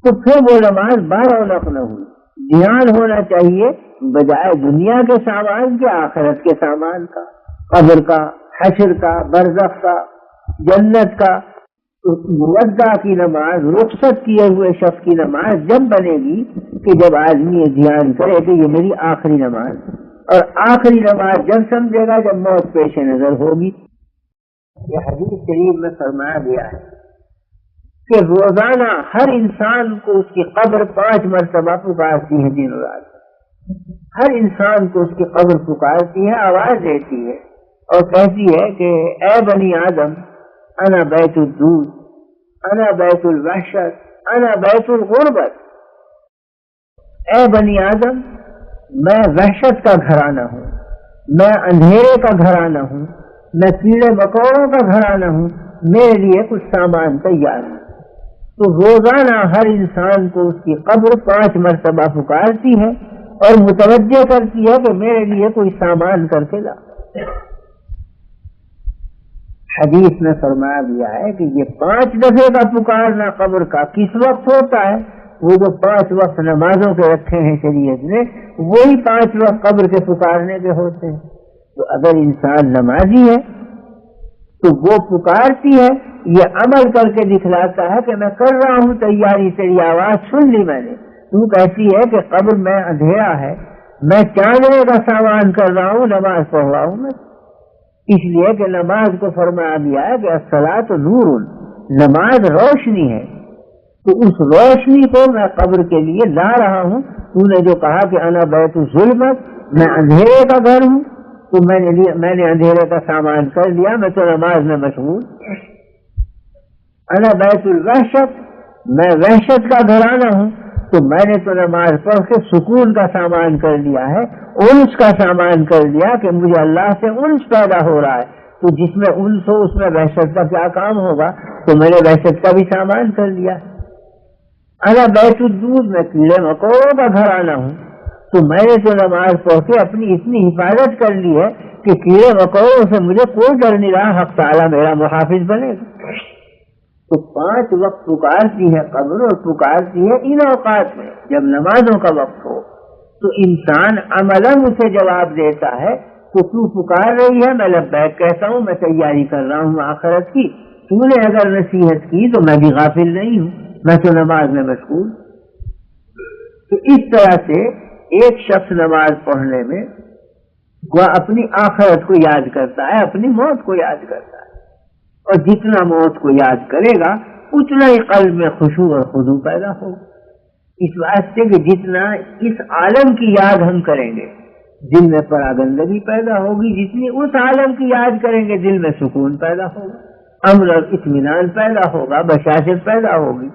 تو پھر وہ نماز بارونق نہ ہوئی. دھیان ہونا چاہیے بجائے دنیا کے سامان کے آخرت کے سامان کا، قبر کا، حشر کا، برزخ کا، جنت کا. مودع کی نماز، رخصت کیے ہوئے شخص کی نماز جب بنے گی کہ جب آدمی یہ دھیان کرے کہ یہ میری آخری نماز، اور آخری نماز جب سمجھے گا جب موت پیش نظر ہوگی. یہ حدیث شریف میں فرمایا گیا ہے کہ روزانہ ہر انسان کو اس کی قبر 5 مرتبہ پکارتی ہے دن رات. ہر انسان کو اس کی قبر پکارتی ہے، آواز دیتی ہے اور کہتی ہے کہ اے بنی آدم، انا بیت الدود، انا بیت الوحشت، انا بیت الغربت. اے بنی آدم، میں وحشت کا گھرانہ ہوں، میں اندھیرے کا گھرانہ ہوں، میں کیڑے مکوڑوں کا گھرانہ ہوں، میرے لیے کچھ سامان تیار ہے. تو روزانہ ہر انسان کو اس کی قبر 5 مرتبہ پکارتی ہے اور متوجہ کرتی ہے کہ میرے لیے کوئی سامان کر کے لا. حدیث میں فرمایا گیا ہے کہ یہ 5 دفعے کا پکارنا قبر کا کس وقت ہوتا ہے؟ وہ جو 5 وقت نمازوں کے رکھے ہیں شریعت نے، وہی 5 وقت قبر کے پکارنے کے ہوتے ہیں. تو اگر انسان نمازی ہے تو وہ پکارتی ہے، یہ عمل کر کے دکھلاتا ہے کہ میں کر رہا ہوں تیاری، تیری آواز سن لی میں نے. تو کہتی ہے کہ قبر میں اندھیرا ہے، میں چاندنے کا سامان کر رہا ہوں، نماز پڑھ رہا ہوں میں. اس لیے کہ نماز کو فرمایا گیا ہے کہ الصلاۃ نور، نماز روشنی ہے. تو اس روشنی کو میں قبر کے لیے لا رہا ہوں. تو نے جو کہا کہ انا بیت الظلمت، میں اندھیرے کا گھر ہوں، تو میں نے اندھیرے کا سامان کر لیا، میں تو نماز میں مشغول. انا بیت الوحشت، میں وحشت کا گھرانہ ہوں، تو میں نے تو نماز پڑھ کے سکون کا سامان کر لیا ہے، انس کا سامان کر لیا کہ مجھے اللہ سے انس پیدا ہو رہا ہے. تو جس میں انس ہو اس میں وحشت کا کیا کام ہوگا؟ تو میں نے وحشت کا بھی سامان کر لیا. انا بیت الدود، میں کیڑے مکوڑوں کا گھرانہ ہوں، تو میں نے تو نماز پڑھ کے اپنی اتنی حفاظت کر لی ہے کہ کیڑے مکوڑوں سے مجھے کوئی ڈر نہیں رہا، حق تعالیٰ میرا محافظ بنے گا. تو 5 وقت پکارتی ہے قبر، اور پکارتی ہے ان اوقات میں جب نمازوں کا وقت ہو. تو انسان عملاً اسے جواب دیتا ہے کہ تو پکار رہی ہے، میں لبیک کہتا ہوں، میں تیاری کر رہا ہوں آخرت کی. تو نے اگر نصیحت کی تو میں بھی غافل نہیں ہوں، میں تو نماز میں مشغول. تو اس طرح سے ایک شخص نماز پڑھنے میں وہ اپنی آخرت کو یاد کرتا ہے، اپنی موت کو یاد کرتا ہے. اور جتنا موت کو یاد کرے گا اتنا ہی قلب میں خشوع اور خضوع پیدا ہوگا. اس واسطے کہ جتنا اس عالم کی یاد ہم کریں گے دل میں پراگندگی پیدا ہوگی، جتنی اس عالم کی یاد کریں گے دل میں سکون پیدا ہوگا، امن اور اطمینان پیدا ہوگا، بشاشت پیدا ہوگی.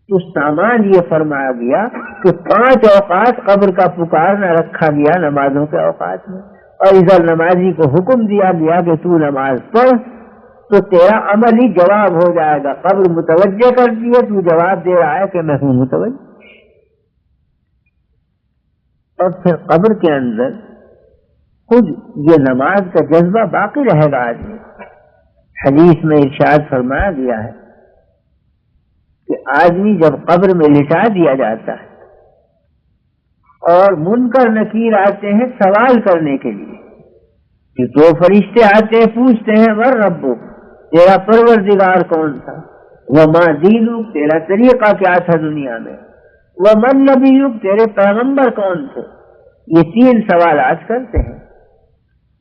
تو سامان یہ فرمایا گیا کہ 5 اوقات قبر کا پکارنا رکھا گیا نمازوں کے اوقات میں، اور ادھر نمازی کو حکم دیا گیا کہ تو نماز پڑھ، تو تیرا عمل ہی جواب ہو جائے گا. قبر متوجہ کرتی ہے، تو جواب دے رہا ہے کہ میں ہوں متوجہ. اور پھر قبر کے اندر خود یہ نماز کا جذبہ باقی رہے گا آدمی. حدیث میں ارشاد فرمایا گیا ہے کہ آدمی جب قبر میں لٹا دیا جاتا ہے اور منکر نکیر آتے ہیں سوال کرنے کے لیے، کہ 2 فرشتے آتے ہیں پوچھتے ہیں ور ربک، تیرا پروردگار کون تھا، وما دینک، تیرا طریقہ کیا تھا دنیا میں، ومن نبیک، تیرے پیغمبر کون تھے. یہ 3 سوالات کرتے ہیں.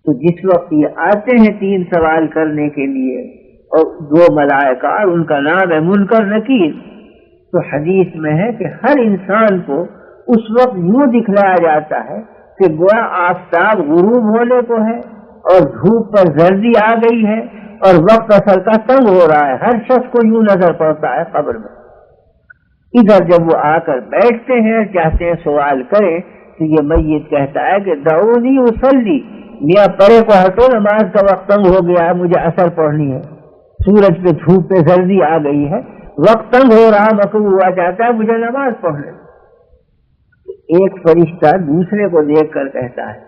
تو جس وقت یہ آتے ہیں 3 سوال کرنے کے لیے، اور 2 ملائکہ، اور ان کا نام ہے منکر نکیر، تو حدیث میں ہے کہ ہر انسان کو اس وقت یوں دکھلایا جاتا ہے کہ گویا آفتاب غروب ہونے کو ہے اور دھوپ پر زردی آ گئی ہے اور وقت اثر کا تنگ ہو رہا ہے. ہر شخص کو یوں نظر پڑتا ہے قبر میں. ادھر جب وہ آ کر بیٹھتے ہیں چاہتے ہیں سوال کریں، تو یہ میت کہتا ہے کہ دعونی اصلی، میاں پرے کو ہٹو، نماز کا وقت تنگ ہو گیا ہے، مجھے اثر پڑھنی ہے، سورج پہ دھوپ پہ زردی آ گئی ہے، وقت تنگ ہو رہا، مکروہ ہوا، چاہتا ہے مجھے نماز پڑھنے. ایک فرشتہ دوسرے کو دیکھ کر کہتا ہے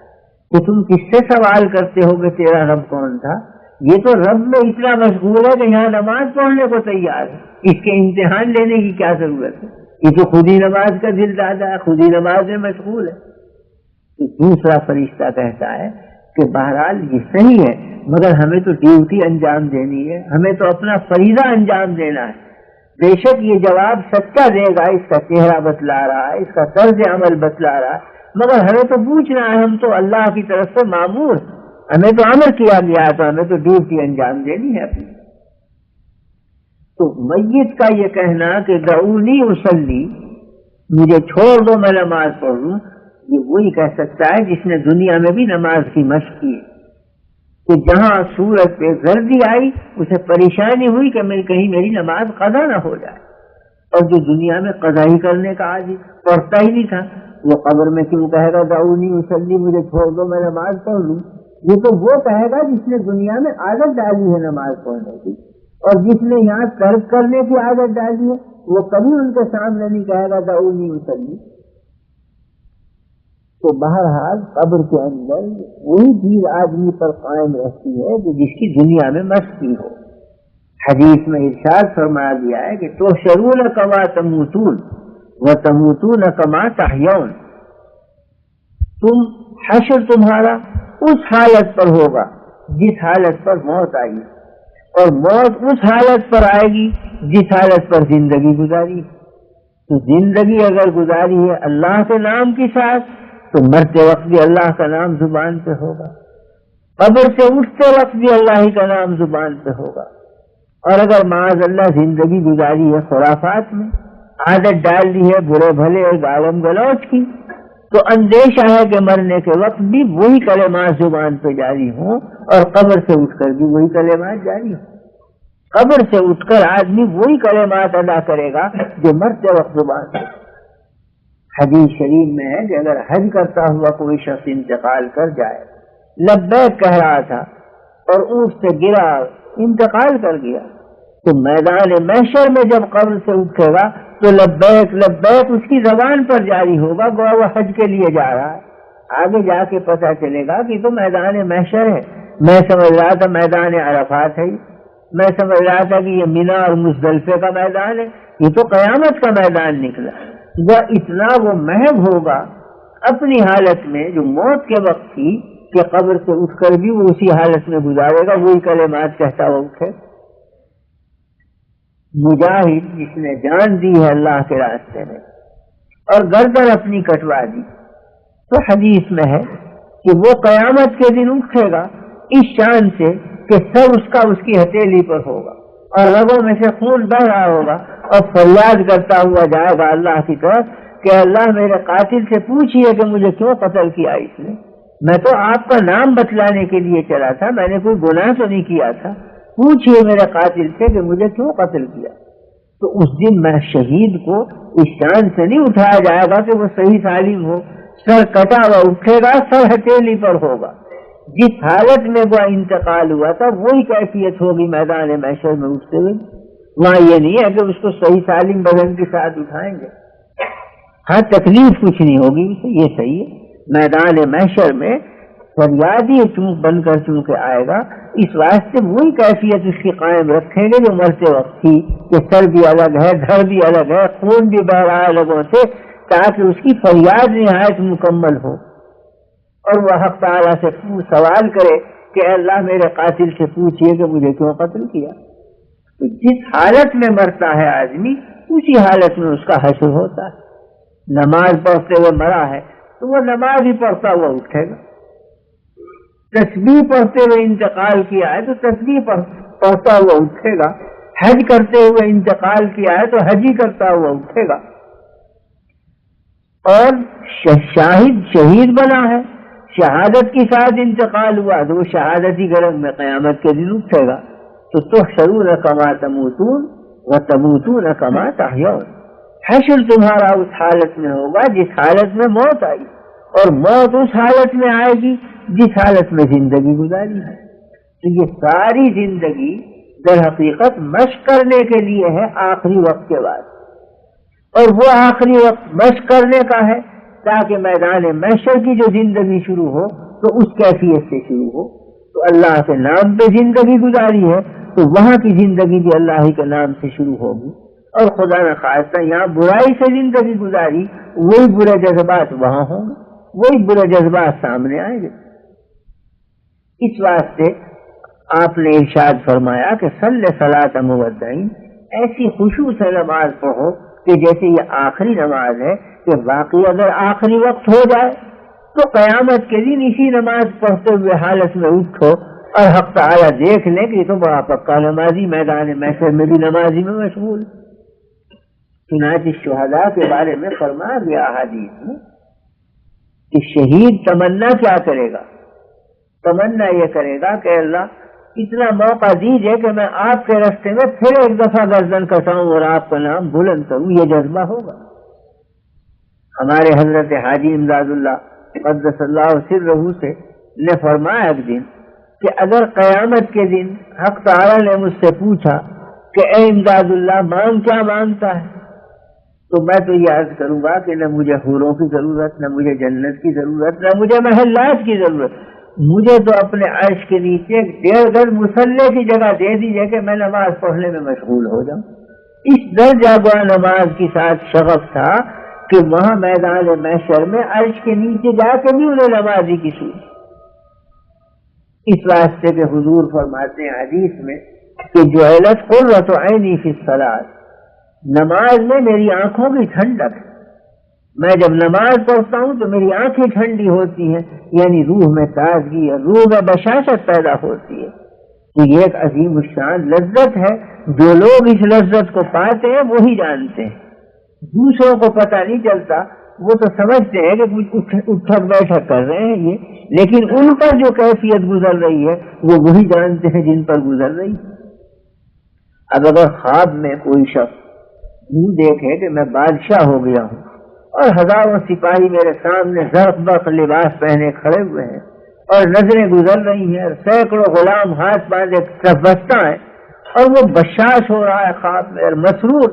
کہ تم کس سے سوال کرتے ہو کہ تیرا رب کون تھا؟ یہ تو رب میں اتنا مشغول ہے کہ یہاں نماز پڑھنے کو تیار ہے، اس کے امتحان لینے کی کیا ضرورت ہے؟ یہ تو خود ہی نماز کا دل دادا ہے، خود ہی نماز میں مشغول ہے. تو دوسرا فرشتہ کہتا ہے کہ بہرحال یہ صحیح ہے، مگر ہمیں تو ڈیوٹی انجام دینی ہے، ہمیں تو اپنا فریضہ انجام دینا ہے. بے شک یہ جواب سچا دے گا، اس کا چہرہ بتلا رہا ہے، اس کا طرز عمل بتلا رہا ہے، مگر ہمیں تو پوچھنا ہے، ہم تو اللہ کی طرف سے مامور، ہمیں تو امر کیا گیا ہے، تو ہمیں تو ڈیوٹی انجام دینی ہے اپنی. تو میت کا یہ کہنا کہ دعونی اصلی، مجھے چھوڑ دو میں نماز پڑھ لوں، یہ وہی کہہ سکتا ہے جس نے دنیا میں بھی نماز کی مشق کی، کہ جہاں صورت پہ زردی آئی اسے پریشانی ہوئی کہ کہیں میری نماز قضا نہ ہو جائے. اور جو دنیا میں قضا ہی کرنے کا عادی پڑھتا ہی نہیں تھا، وہ قبر میں کیوں کہے گا دعونی اصلی، مجھے چھوڑ دو میں نماز پڑھ لوں؟ یہ تو وہ کہے گا جس نے دنیا میں عادت ڈالی ہے نماز پڑھنے کی، اور جس نے یہاں ترک کرنے کی عادت ڈالی ہے وہ کبھی ان کے سامنے نہیں کہے گا دعونی اصلی. تو بہرحال قبر کے اندر وہی چیز آدمی پر قائم رہتی ہے جو جس کی دنیا میں مستی ہو. حدیث میں ارشاد فرما دیا ہے کہ تحشرون کما تموتون وتموتون کما تحیون، تم حشر تمہارا اس حالت پر ہوگا جس حالت پر موت آئی، اور موت اس حالت پر آئے گی جس حالت پر زندگی گزاری. تو زندگی اگر گزاری ہے اللہ کے نام کے ساتھ تو مرتے وقت بھی اللہ کا نام زبان پہ ہوگا، قبر سے اٹھتے وقت بھی اللہ ہی کا نام زبان پہ ہوگا. اور اگر معاذ اللہ زندگی گزاری ہے خرافات میں، عادت ڈال دی ہے برے بھلے گالم گلوچ کی، تو اندیشہ ہے کہ مرنے کے وقت بھی وہی کلمات زبان پہ جاری ہوں، اور قبر سے اٹھ کر بھی وہی کلمات جاری ہوں. قبر سے اٹھ کر آدمی وہی کلمات ادا کرے گا جو مرتے وقت زبان پہ. حدیث شریف میں ہے کہ اگر حج کرتا ہوا کوئی شخص انتقال کر جائے، لبیک کہہ رہا تھا اور اونٹ سے گرا انتقال کر گیا، تو میدان محشر میں جب قبر سے اٹھے گا تو لبیک لبیک اس کی زبان پر جاری ہوگا، گویا وہ حج کے لیے جا رہا ہے. آگے جا کے پتہ چلے گا کہ تو میدان محشر ہے، میں سمجھ رہا تھا میدان عرفات ہے، میں سمجھ رہا تھا کہ یہ مینا اور مزدلفے کا میدان ہے، یہ تو قیامت کا میدان نکلا. وہ اتنا وہ محب ہوگا اپنی حالت میں جو موت کے وقت تھی کہ قبر سے اٹھ کر بھی وہ اسی حالت میں گزارے گا، وہی کلمات کہتا وہ اٹھے. مجاہد جس نے جان دی ہے اللہ کے راستے میں اور گردن اپنی کٹوا دی، تو حدیث میں ہے کہ وہ قیامت کے دن اٹھے گا اس شان سے کہ سر اس کی ہتھیلی پر ہوگا اور رگوں میں سے خون بہ رہا ہوگا، اور فریاد کرتا ہوا جائے گا اللہ کی طرف کہ اللہ میرے قاتل سے پوچھئے کہ مجھے کیوں قتل کیا اس نے، میں تو آپ کا نام بتلانے کے لیے چلا تھا، میں نے کوئی گناہ تو نہیں کیا تھا، پوچھئے میرے قاتل سے کہ مجھے کیوں قتل کیا. تو اس دن میں شہید کو اس شان سے نہیں اٹھایا جائے گا کہ وہ صحیح سالم ہو، سر کٹا ہوا اٹھے گا، سر ہتھیلی پر ہوگا. جس حالت میں وہ انتقال ہوا تھا وہی کیفیت ہوگی میدان محشر میں اٹھتے ہوئے. وہاں یہ نہیں ہے کہ اس کو صحیح سالم بدن کے ساتھ اٹھائیں گے، ہاں تکلیف کچھ نہیں ہوگی اسے، یہ صحیح ہے. میدان محشر میں فریادی بن کر چونکہ آئے گا، اس واسطے وہی کیفیت اس کی قائم رکھیں گے جو مرتے وقت تھی کہ سر بھی الگ ہے، دھڑ بھی الگ ہے، خون بھی بہ رہا ہے لوگوں سے، تاکہ اس کی فریاد نہایت مکمل ہو اور وہ حق تعالیٰ سے سوال کرے کہ اے اللہ میرے قاتل سے پوچھئے کہ مجھے کیوں قتل کیا. تو جس حالت میں مرتا ہے آدمی اسی حالت میں اس کا حشر ہوتا ہے. نماز پڑھتے ہوئے مرا ہے تو وہ نماز ہی پڑھتا ہوا اٹھے گا، تسبیح پڑھتے ہوئے انتقال کیا ہے تو تسبیح پڑھتا ہوا اٹھے گا، حج کرتے ہوئے انتقال کیا ہے تو حج ہی کرتا ہوا اٹھے گا. اور شہید بنا ہے، شہادت کے ساتھ انتقال ہوا تو وہ شہادتی گرم میں قیامت کے دن اٹھے گا. تو تحشرون کما تموتون وتموتون کما تحیون، حشر تمہارا اس حالت میں ہوگا جس حالت میں موت آئی، اور موت اس حالت میں آئے گی جس حالت میں زندگی گزاری ہے. تو یہ ساری زندگی در حقیقت مشق کرنے کے لیے ہے آخری وقت کے بعد، اور وہ آخری وقت مشق کرنے کا ہے تاکہ میدان محشر کی جو زندگی شروع ہو تو اس کیفیت سے شروع ہو۔ تو اللہ کے نام پہ زندگی گزاری ہے تو وہاں کی زندگی بھی اللہ ہی کے نام سے شروع ہوگی، اور خدا نہ خواستہ یہاں برائی سے زندگی گزاری وہی برے جذبات وہاں ہوں گے، وہی برے جذبات سامنے آئیں گے۔ اس واسطے آپ نے ارشاد فرمایا کہ صلی صلاۃ مودعین، ایسی خشوع سے نماز پڑھو کہ جیسے یہ آخری نماز ہے، کہ واقعی اگر آخری وقت ہو جائے تو قیامت کے دن اسی نماز پڑھتے ہوئے حالت میں اٹھو اور حق تعالیٰ دیکھ لیں کہ یہ تو بڑا پکا نمازی میدان محشر میں بھی نمازی میں مشغول۔ چنانچہ شہداء کے بارے میں فرمایا گیا حدیث میں کہ شہید تمنا کیا کرے گا؟ تمنا یہ کرے گا کہ اللہ اتنا موقع دیجئے کہ میں آپ کے راستے میں پھر ایک دفعہ گردن کٹاؤں اور آپ کا نام بلند کروں، یہ جذبہ ہوگا۔ ہمارے حضرت حاجی امداد اللہ قدس اللہ سرہ سے نے فرمایا ایک دن کہ اگر قیامت کے دن حق تعالی نے مجھ سے پوچھا کہ اے امداد اللہ مانگ کیا مانگتا ہے، تو میں تو یہ عرض کروں گا کہ نہ مجھے حوروں کی ضرورت، نہ مجھے جنت کی ضرورت، نہ مجھے محلات کی ضرورت، مجھے تو اپنے عرش کے نیچے 1.5 گز مصلے کی جگہ دے دیجیے کہ میں نماز پڑھنے میں مشغول ہو جاؤں۔ اس درجہ گویا نماز کی ساتھ شغف تھا کہ وہاں میدان محشر میں عرش کے نیچے جا کے بھی انہیں نمازی کی سوچ۔ اس واسطے کے حضور فرماتے ہیں حدیث میں کہ جعلت قرۃ عینی فی الصلاۃ، نماز میں میری آنکھوں کی ٹھنڈک ہے، میں جب نماز پڑھتا ہوں تو میری آنکھیں ٹھنڈی ہوتی ہیں، یعنی روح میں تازگی اور روح میں بشاشت پیدا ہوتی ہے۔ تو یہ ایک عظیم الشان لذت ہے، جو لوگ اس لذت کو پاتے ہیں وہی جانتے ہیں، دوسروں کو پتہ نہیں چلتا، وہ تو سمجھتے ہیں کہ کچھ اٹھک بیٹھک کر رہے ہیں یہ، لیکن ان پر جو کیفیت گزر رہی ہے وہ وہی جانتے ہیں جن پر گزر رہی ہے۔ اب اگر خواب میں کوئی شخص یوں دیکھے کہ میں بادشاہ ہو گیا ہوں اور ہزاروں سپاہی میرے سامنے زرق برق لباس پہنے کھڑے ہوئے ہیں اور نظریں گزر رہی ہیں اور سینکڑوں غلام ہاتھ باندھے بستہ ہیں اور وہ بشاش ہو رہا ہے خواب میں اور مسرور،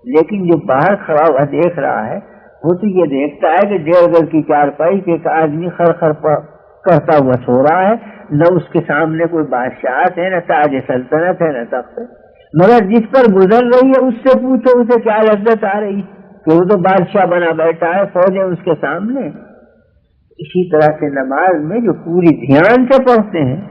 لیکن جو باہر کھڑا ہوا دیکھ رہا ہے وہ تو یہ دیکھتا ہے کہ 1.5 گز کی چارپائی کے ایک آدمی خر کرتا ہوا سو رہا ہے، نہ اس کے سامنے کوئی بادشاہت ہے، نہ تاج سلطنت ہے، نہ تخت ہے، مگر جس پر گزر رہی ہے اس سے پوچھو اسے کیا لذت آ رہی کہ وہ تو بادشاہ بنا بیٹھا ہے، فوجیں اس کے سامنے۔ اسی طرح سے نماز میں جو پوری دھیان سے پڑھتے ہیں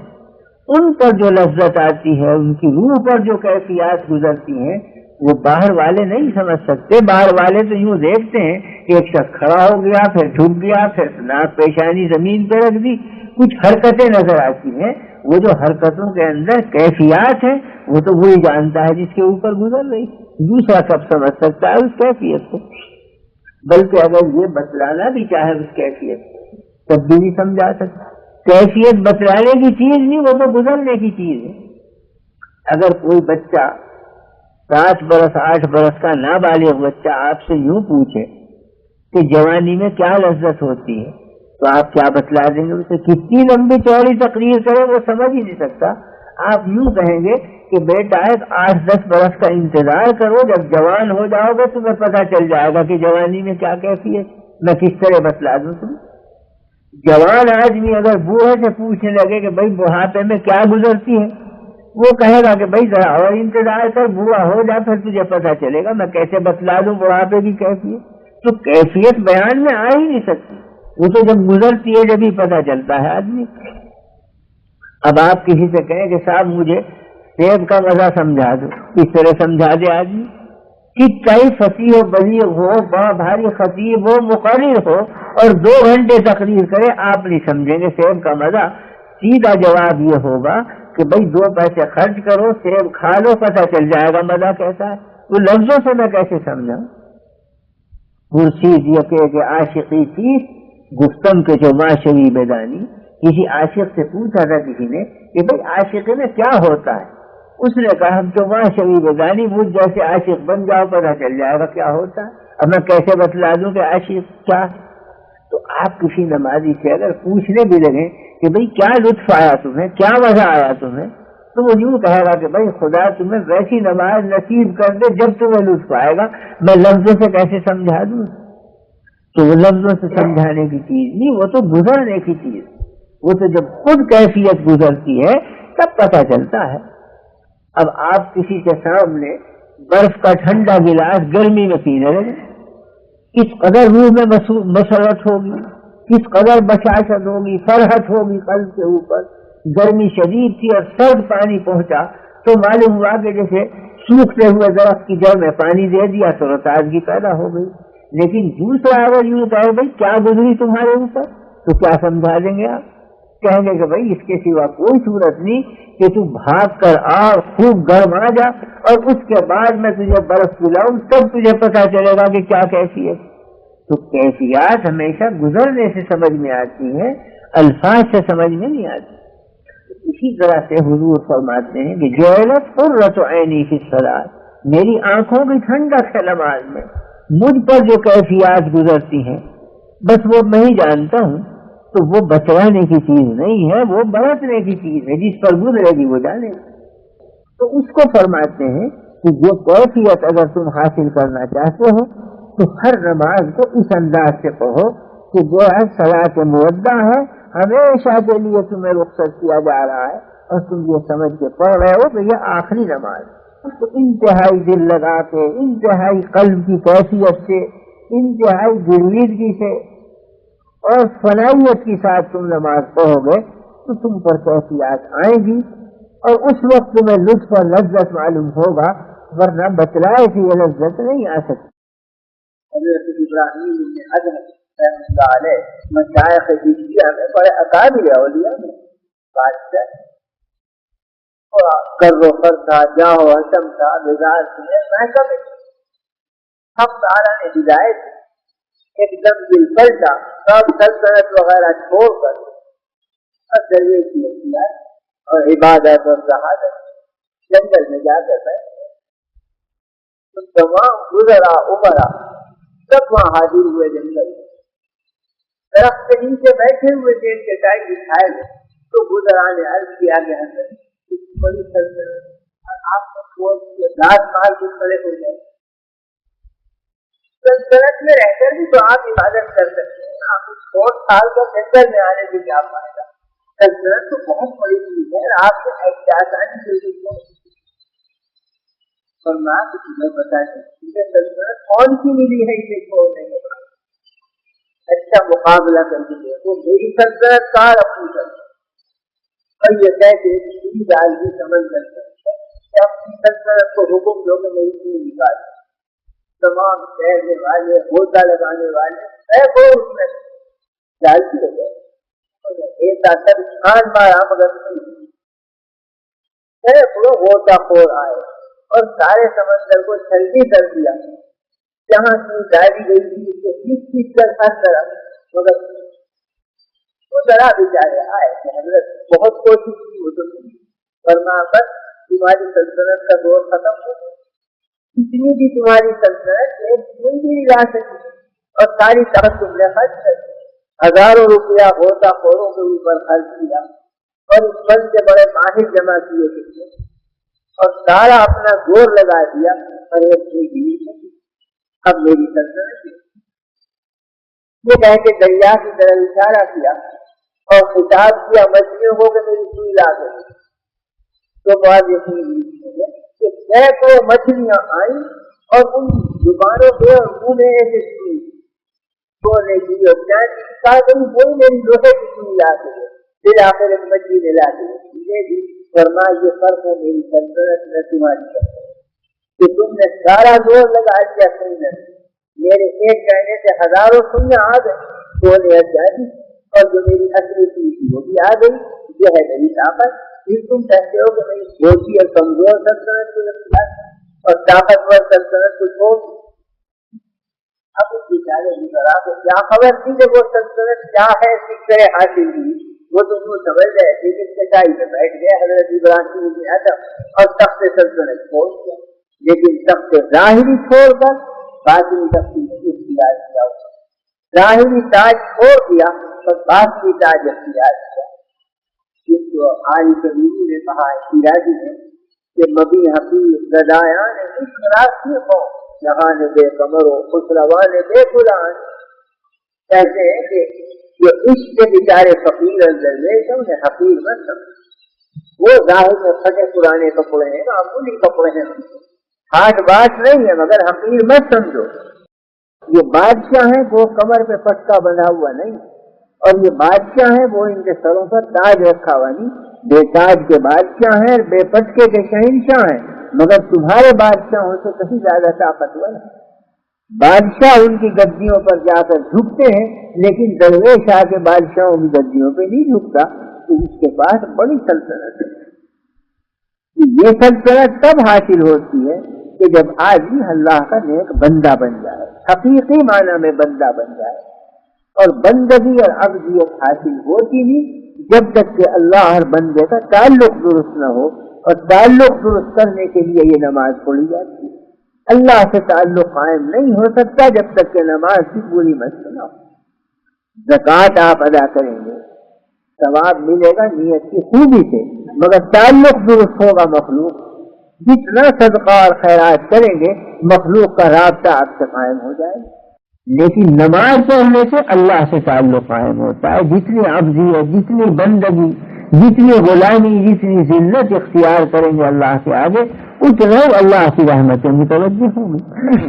ان پر جو لذت آتی ہے، ان کی روح پر جو کیفیات گزرتی ہیں وہ باہر والے نہیں سمجھ سکتے۔ باہر والے تو یوں دیکھتے ہیں کہ ایک شخص کھڑا ہو گیا، پھر جھک گیا، پھر ناک پیشانی زمین پہ رکھ دی، کچھ حرکتیں نظر آتی ہیں، وہ جو حرکتوں کے اندر کیفیات ہیں وہ تو وہی جانتا ہے جس کے اوپر گزر رہی، دوسرا کب سمجھ سکتا ہے اس کیفیت کو؟ بلکہ اگر یہ بتلانا بھی چاہے اس کیفیت کو تب بھی نہیں سمجھا سکتا۔ کیفیت بتلانے کی چیز نہیں، وہ تو گزرنے کی چیز ہے۔ اگر کوئی بچہ 7 برس 8 برس کا نابالغ بچہ آپ سے یوں پوچھے کہ جوانی میں کیا لذت ہوتی ہے تو آپ کیا بتلا دیں گے اسے؟ کتنی لمبی چوڑی تقریر کرے وہ سمجھ ہی نہیں سکتا۔ آپ یوں کہیں گے کہ بیٹا 8-10 برس کا انتظار کرو، جب جوان ہو جاؤ گے تمہیں پتہ چل جائے گا کہ جوانی میں کیا کیفیت، میں کس طرح بتلا دوں تمہیں۔ جوان آدمی اگر بوڑھے سے پوچھنے لگے کہ بھائی بڑھاپے میں کیا گزرتی ہے، وہ کہے گا کہ بھائی ذرا اور انتظار کر، بوڑھا ہو جا پھر تجھے پتہ چلے گا، میں کیسے بتلا دوں بڑھاپے کی کیفیت؟ تو کیفیت بیان میں آ ہی نہیں سکتی، وہ تو جب گزرتی ہے جب ہی پتہ چلتا ہے آدمی۔ اب آپ کسی سے کہیں کہ صاحب مجھے سیب کا مزہ سمجھا دو، اس طرح سمجھا دے آدمی کہ کئی فصیح و بلیغ ہو، بڑا بھاری خطیب ہو، مقرر ہو اور 2 گھنٹے تقریر کرے، آپ نہیں سمجھیں گے سیب کا مزہ۔ سیدھا جواب یہ ہوگا کہ بھائی 2 پیسے خرچ کرو، سیب کھا لو، پتہ چل جائے گا مزہ کیسا ہے۔ وہ لفظوں سے میں کیسے سمجھاؤں؟ پرسید یقے کہ عاشقی چیز گفتم کے جو معاشوی بیدانی، کسی عاشق سے پوچھا تھا کسی نے کہ بھائی عاشقی میں کیا ہوتا ہے، اس نے کہا ہم جو معاشوی بیدانی، مجھ جیسے عاشق بن جاؤ پتہ چل جائے گا کیا ہوتا ہے۔ اب میں کیسے بتلا دوں کہ عاشق کیا ہے؟ تو آپ کسی نمازی سے اگر پوچھنے بھی لگیں کہ بھئی کیا لطف آیا تمہیں، کیا مزہ آیا تمہیں، تو وہ یوں کہے گا کہ بھائی خدا تمہیں ویسی نماز نصیب کر دے جب تمہیں لطف آئے گا، میں لفظوں سے کیسے سمجھا دوں؟ تو وہ لفظوں سے سمجھانے کی چیز نہیں، وہ تو گزرنے کی چیز، وہ تو جب خود کیفیت گزرتی ہے تب پتہ چلتا ہے۔ اب آپ کسی کے سامنے برف کا ٹھنڈا گلاس گرمی میں پینے لگے، کس قدر روح میں مسرت ہوگی، کس قدر بشاشت ہوگی، فرحت ہوگی قلب کے اوپر۔ گرمی شدید تھی اور سرد پانی پہنچا تو معلوم ہوا کہ جیسے سوکھتے ہوئے درخت کی جڑ میں پانی دے دیا تو تازگی پیدا ہو گئی۔ لیکن دوسرا اگر یوں کہے بھائی کیا گزری تمہارے اوپر، تو کیا سمجھا دیں گے آپ؟ کہیں گے کہ بھائی اس کے سوا کوئی صورت نہیں کہ تو بھاگ کر آ، خوب گرم آ جا اور اس کے بعد میں تجھے برف پلاؤں، تب تجھے پتا چلے گا کہ کیا کیفیت۔ تو کیفیات ہمیشہ گزرنے سے سمجھ میں آتی ہے، الفاظ سے سمجھ میں نہیں آتی۔ اسی طرح سے حضور فرماتے ہیں کہ جعلت قرۃ عینی فی الصلاۃ، میری آنکھوں کی ٹھنڈک ہے نماز میں۔ مجھ پر جو کیفیات گزرتی ہیں بس وہ میں ہی جانتا ہوں، تو وہ بچوانے کی چیز نہیں ہے، وہ برتنے کی چیز ہے، جس پر گزرے گی وہ جانے گا۔ تو اس کو فرماتے ہیں کہ جو کیفیت اگر تم حاصل کرنا چاہتے ہو تو ہر نماز کو اس انداز سے پڑھو کہ جو ہے صلاۃ مودع ہے، ہمیشہ کے لیے تمہیں رخصت کیا جا رہا ہے اور تم یہ سمجھ کے پڑھ رہے ہو کہ یہ آخری نماز ہے۔ تو انتہائی دل لگا کے، انتہائی قلب کی کیفیت سے، انتہائی گرویدگی سے اور فنائیت کے ساتھ تم نماز پڑھو گے تو تم پر کیفیات آئیں گی اور اس وقت تمہیں لطف اور لذت معلوم ہوگا، ورنہ بتلائے کہ یہ لذت نہیں آ سکتی۔ حضرت ابراہیم بن ادهم رحمۃ اللہ علیہ مشائخ ہجریہ میں بڑے اکابر اولیاء میں بادشاہ کر و فر تھا، جاہ و حسم تھا، مزاج تھے، محکم حق تعالیٰ نے ہدایت ایک دم دل پلٹا، سب سلطنت وغیرہ چھوڑ کر اور درویشی اختیار اور عبادت اور شہادت جنگل میں جا کر بیٹھ تو تمام گزرا ابرا سب وہاں حاضر ہوئے جنگل میں، درخت کے نیچے بیٹھے ہوئے تھے، ان کے ٹائم دکھائے گئے تو گزرا نے عرض کیا کہ حضرت بڑی سلطنت اور آپ کو لاش مال کے کھڑے ہو جائے، سلطنت میں رہ کر بھی تو آپ عبادت کر سکتے ہیں، آپ 100 سال کا جنگل میں آنے سے کیا فائدہ؟ سلطنت تو بہت بڑی چیز ہے، آپ سے احتیاطانی ضرورت ہے۔ فرمایا کہ تمہیں پتا ہے کہ سلطنت کون سی ملی ہے اسے چھوڑنے کے بعد، اچھا مقابلہ کر کے دیکھو، میری سلطنت کار اپنی سلطنت اور یہ کہتے کہ دال کی سمجھ کرتا ہے اپنی سلطنت کو حکم دو کہ میری چیز نکال، تمام شہرنے والے ہوتا لگانے والے اس میں جالتی ہو گئے، ایک آخر چھان مارا مگر ہوتا خور آئے اور سارے سمندر کو چھلنی کر دیا، جہاں کی ڈالی گئی تھی اسے کھینچ کر ہر طرف، مگر وہ ذرا بیچارے آئے کہ حضرت بہت کوشش کی وہ تو فرمایا بس تمہاری سلطنت کا دور ختم ہو، اتنی بھی تمہاری سلطنت ایک دن بھی نہیں لا سکی اور ساری طرف تم نے خرچ کر دی، ہزاروں روپیہ ہوتا خوروں کے اوپر خرچ کیا اور اس من سے بڑے ماہر جمع کیے تھے اور سارا اپنا زور لگا دیا اور اب میری سلطنت یہ کہہ کے دریا کی طرح اشارہ کیا اور خطاب کیا مچھلیوں کو کہ میری سوئی لا دو، تو بات یہ سینکڑوں مچھلیاں آئیں اور ان زبانوں کے اور منہ میں ایسے سوئی بولنے کی اور کہا کہ وہی میری لوہے کی سوئی لا دو، پھر آخر ایک مچھلی نے لا دی، یہ بھی فرما یہ فرق ہے میری سلطنت میں تمہاری سلطنت کہ تم نے سارا زور لگا دیا سننے، میرے ایک کہنے سے ہزاروں سننے آ گئے، سونے جاری اور جو میری اصلی چیز تھی وہ بھی آ گئی، یہ ہے میری طاقت۔ پھر تم کہتے ہو کہ میری چھوٹی اور کمزور سلطنت کو اختیار اور طاقتور سلطنت کو چھوڑ، اب اس بیچارے ذرا کو کیا خبر تھی کہ وہ سلطنت کیا ہے، کس طرح حاصل ہوئی، وہ تو وہ سمجھ رہے تھے کہ چٹائی میں بیٹھ گئے حضرت ابراہیم بن ادهم اور تخت سلطنت چھوڑ دیا، لیکن تخت ظاہری چھوڑ کر باطنی تخت اختیار کیا، ظاہری تاج چھوڑ دیا اور باطنی تاج اختیار کیا۔ جن کو آل کبیری نے کہا ہے شیرازی نے کہ مبی حقیق گدایان عشق راسی ہو جہاں بے کمر و خسروان بے قلان. کہتے ہیں کہ یہ عشق کے بیچارے فقیر درویش ہیں انہیں حقیر مت سمجھو. وہ ظاہر میں پھٹے پرانے کپڑے ہیں معمولی کپڑے ہیں ہاتھ بات نہیں ہے مگر حقیر مت سمجھو. یہ بادشاہ ہیں وہ کمر پہ پٹکا بندھا ہوا نہیں اور یہ بادشاہ ہیں وہ ان کے سروں پر تاج رکھا ہوا نہیں. بے تاج کے بادشاہ ہیں بے پٹکے کے شہنشاہ ہیں مگر تمہارے بادشاہوں سے کہیں زیادہ طاقتور ہے. بادشاہ ان کی گدیوں پر جا کر جھکتے ہیں لیکن درویش آ کے بادشاہوں کی گدیوں پہ نہیں جھکتا. تو اس کے پاس بڑی سلطنت ہے. یہ سلطنت تب حاصل ہوتی ہے کہ جب آدمی اللہ کا نیک بندہ بن جائے حقیقی معنی میں بندہ بن جائے. اور بندگی اور عبدیت حاصل ہوتی نہیں جب تک کہ اللہ اور بندے کا تعلق درست نہ ہو. اور تعلق درست کرنے کے لیے یہ نماز پڑھی جاتی ہے. اللہ سے تعلق قائم نہیں ہو سکتا جب تک کہ نماز کی پوری مشق نہ ہو. زکوٰۃ آپ ادا کریں گے ثواب ملے گا نیت کی خوبی سے مگر تعلق درست ہوگا مخلوق. جتنا صدقہ اور خیرات کریں گے مخلوق کا رابطہ آپ سے قائم ہو جائے گا. لیکن نماز پڑھنے سے اللہ سے تعلق قائم ہوتا ہے. جتنی عبدیت جتنی بندگی جتنی غلامی جتنی ذلت اختیار کریں گے اللہ کے آگے اتنا اللہ کی رحمتیں متوجہ ہوں گی.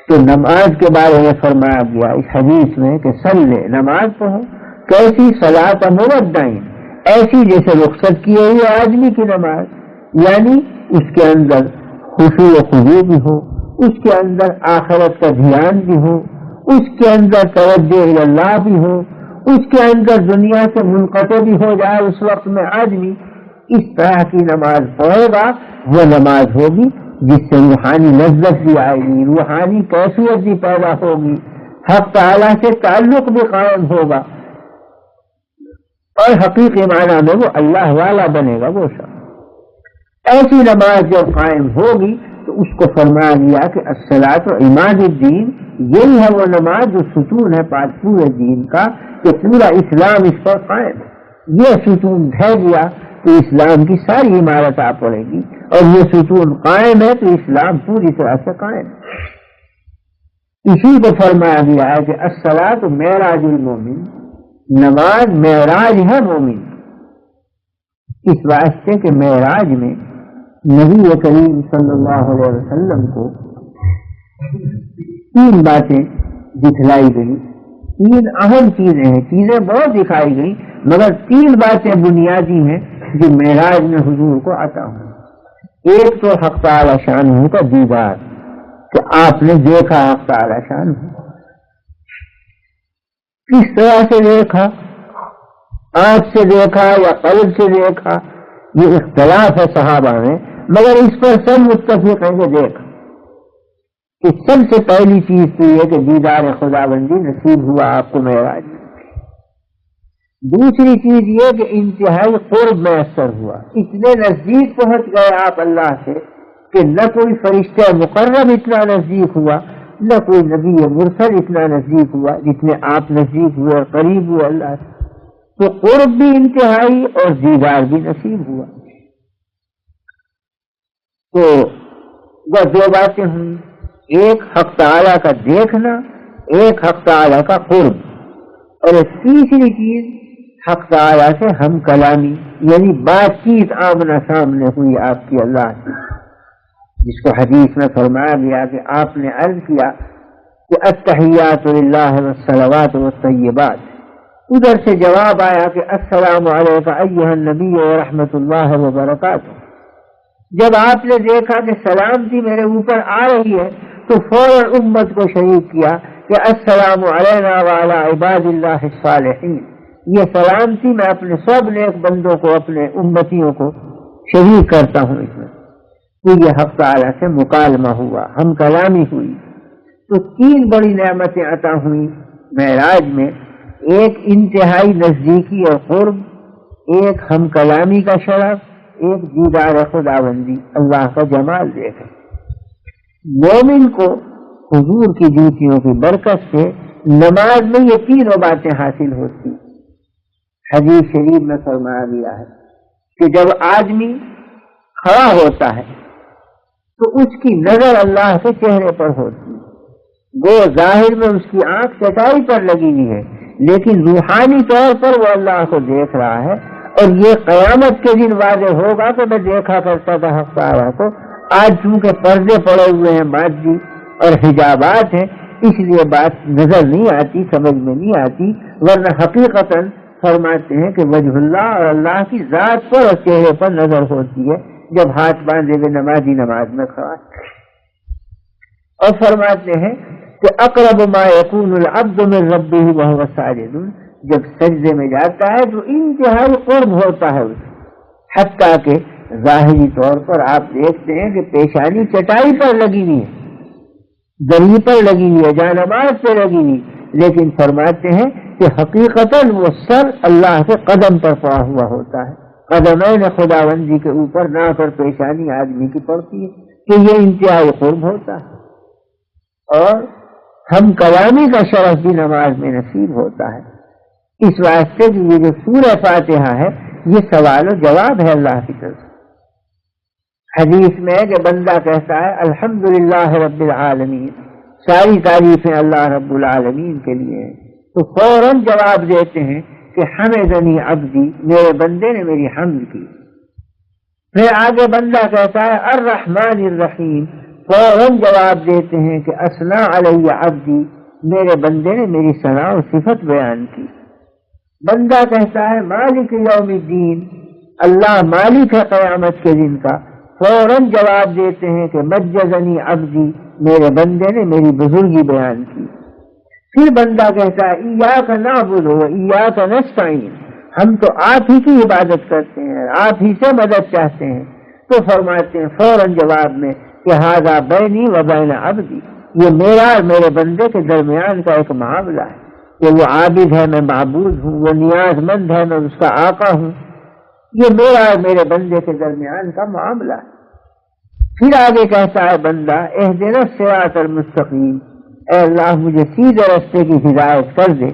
تو نماز کے بارے میں فرمایا گیا اس حدیث میں کہ صلی نماز پڑھو کیسی صلاۃ مودعین ایسی جیسے رخصت کیے ہوئے آدمی کی نماز. یعنی اس کے اندر خشوع و خضوع بھی ہو اس کے اندر آخرت کا دھیان بھی ہو اس کے اندر توجہ اللہ بھی ہو اس کے اندر دنیا سے منقطع بھی ہو جائے. اس وقت میں آدمی اس طرح کی نماز پڑھے گا وہ نماز ہوگی جس سے روحانی لذت بھی آئے گی روحانی کیفیت بھی پیدا ہوگی حق تعالیٰ سے تعلق بھی قائم ہوگا اور حقیقی معنی میں وہ اللہ والا بنے گا. وہ شخص ایسی نماز جب قائم ہوگی تو اس کو فرمایا گیا کہ الصلاۃ عماد الدین. یہی ہے وہ نماز جو ستون ہے پورے دین کا کہ پورا اسلام اس پر قائم. یہ ستون ڈھہ گیا تو اسلام کی ساری عمارت آ پڑے گی اور یہ ستون قائم ہے تو اسلام پوری طرح سے قائم. اسی کو فرمایا گیا ہے کہ الصلاۃ معراج المومن. نماز معراج ہے مومن. اس واسطے کہ معراج میں نبی کریم صلی اللہ علیہ وسلم کو 3 باتیں دکھلائی گئی. 3 اہم چیزیں ہیں. چیزیں بہت دکھائی گئی مگر 3 باتیں بنیادی ہیں جو معراج میں حضور کو عطا ہوئی. ایک تو حق تعالی شانہ کا دیدار کہ آپ نے دیکھا حق تعالی شانہ. کس طرح سے دیکھا آنکھ سے دیکھا یا قلب سے دیکھا یہ اختلاف ہے صحابہ میں مگر اس پر سب متفق ہیں کہ دیکھا. کہ سب سے پہلی چیز تو یہ کہ دیدار خداوندی نصیب ہوا آپ کو معراج میں. دوسری چیز یہ کہ انتہائی قرب میسر ہوا. اتنے نزدیک پہنچ گئے آپ اللہ سے کہ نہ کوئی فرشتہ مقرب اتنا نزدیک ہوا نہ کوئی نبی مرسل اتنا نزدیک ہوا جتنے آپ نزدیک ہوئے اور قریب ہوئے اللہ سے. تو قرب بھی انتہائی اور دیدار بھی نصیب ہوا. تو وہ 2 باتیں ہوئی. ایک حق تعالیٰ کا دیکھنا ایک حق تعالیٰ کا قرب اور تیسری چیز حق تعالیٰ سے ہم کلامی یعنی بات چیت آمنا سامنے ہوئی آپ کی اللہ سے جس کو حدیث میں فرمایا گیا کہ آپ نے عرض کیا کہ التحیات للہ والصلوات والطیبات. ادھر سے جواب آیا کہ السلام علیک ایھا النبی ورحمۃ اللہ وبرکاتہ. جب آپ نے دیکھا کہ سلامتی میرے اوپر آ رہی ہے تو فوراً امت کو شریک کیا کہ السلام علینا وعلی عباد اللہ الصالحین. یہ سلامتی میں اپنے سب نیک بندوں کو اپنے امتیوں کو شریک کرتا ہوں اس میں. تو یہ حق تعالیٰ سے مکالمہ ہوا ہم کلامی ہوئی. تو 3 بڑی نعمتیں عطا ہوئی معراج میں. ایک انتہائی نزدیکی اور قرب ایک ہم کلامی کا شرف ایک دیدار خداوندی اللہ کا جمال دیکھا. مومن کو حضور کی ڈیوٹیوں کی برکت سے نماز میں یہ 3 باتیں حاصل ہوتی. حدیث شریف میں فرمایا گیا ہے کہ جب آدمی کھڑا ہوتا ہے تو اس کی نظر اللہ کے چہرے پر ہوتی ہے. وہ ظاہر میں اس کی آنکھ چٹائی پر لگی ہوئی ہے لیکن روحانی طور پر وہ اللہ کو دیکھ رہا ہے. اور یہ قیامت کے دن واضح ہوگا کہ میں دیکھا کرتا تھا حق تعالیٰ کو. آج چونکہ پردے پڑے ہوئے ہیں مادی اور حجابات ہیں اس لیے بات نظر نہیں آتی، سمجھ میں نہیں آتی، ورنہ حقیقتاً فرماتے ہیں کہ وجہ اللہ اور اللہ کی ذات پر اور چہرے پر نظر ہوتی ہے جب ہاتھ باندھے ہوئے نمازی نماز میں کھڑا. اور فرماتے ہیں کہ اقرب ما یکون العبد من ربہ وہو ساجد، جب سجدے میں جاتا ہے تو انتہائی قرب ہوتا ہے اسے، حتیٰ کہ ظاہری طور پر آپ دیکھتے ہیں کہ پیشانی چٹائی پر لگی ہوئی ہے، دری پر لگی ہوئی ہے، جانماز پہ لگی ہوئی، لیکن فرماتے ہیں کہ حقیقتاً وہ سر اللہ کے قدم پر پڑا ہوا ہوتا ہے. قدمین خداوندی کے اوپر نہ کر پیشانی آدمی کی پڑتی ہے کہ یہ انتہائی قرب ہوتا ہے. اور ہم کلامی کا شرف بھی نماز میں نصیب ہوتا ہے. اس واسطے کہ یہ جو سورہ فاتحہ ہے یہ سوال و جواب ہے اللہ کی طرف. حدیث میں کہ بندہ کہتا ہے الحمدللہ رب العالمین، ساری تعریفیں اللہ رب العالمین کے لیے ہیں، تو فوراً جواب دیتے ہیں کہ حمدنی عبدی، میرے بندے نے میری حمد کی. پھر آگے بندہ کہتا ہے الرحمن الرحیم، فوراً جواب دیتے ہیں کہ اثنا علی عبدی، میرے بندے نے میری ثنا و صفت بیان کی. بندہ کہتا ہے مالک یوم الدین، اللہ مالک ہے قیامت کے دن کا، فوراً جواب دیتے ہیں کہ مجدنی عبدی، میرے بندے نے میری بزرگی بیان کی. پھر بندہ کہتا ہے ایاک نعبد و ایاک نستعین، ہم تو آپ ہی کی عبادت کرتے ہیں، آپ ہی سے مدد چاہتے ہیں. تو فرماتے ہیں فوراً جواب میں کہ ھذا بینی و بین عبدی، یہ میرا اور میرے بندے کے درمیان کا ایک معاملہ ہے کہ وہ عابد ہے میں معبود ہوں، وہ نیاز مند ہے میں اس کا آقا ہوں. یہ میرا اور میرے بندے کے درمیان کا معاملہ ہے. پھر آگے کہتا ہے بندہ اہدنا الصراط المستقیم، اے اللہ مجھے سیدھے راستے کی ہدایت کر دے.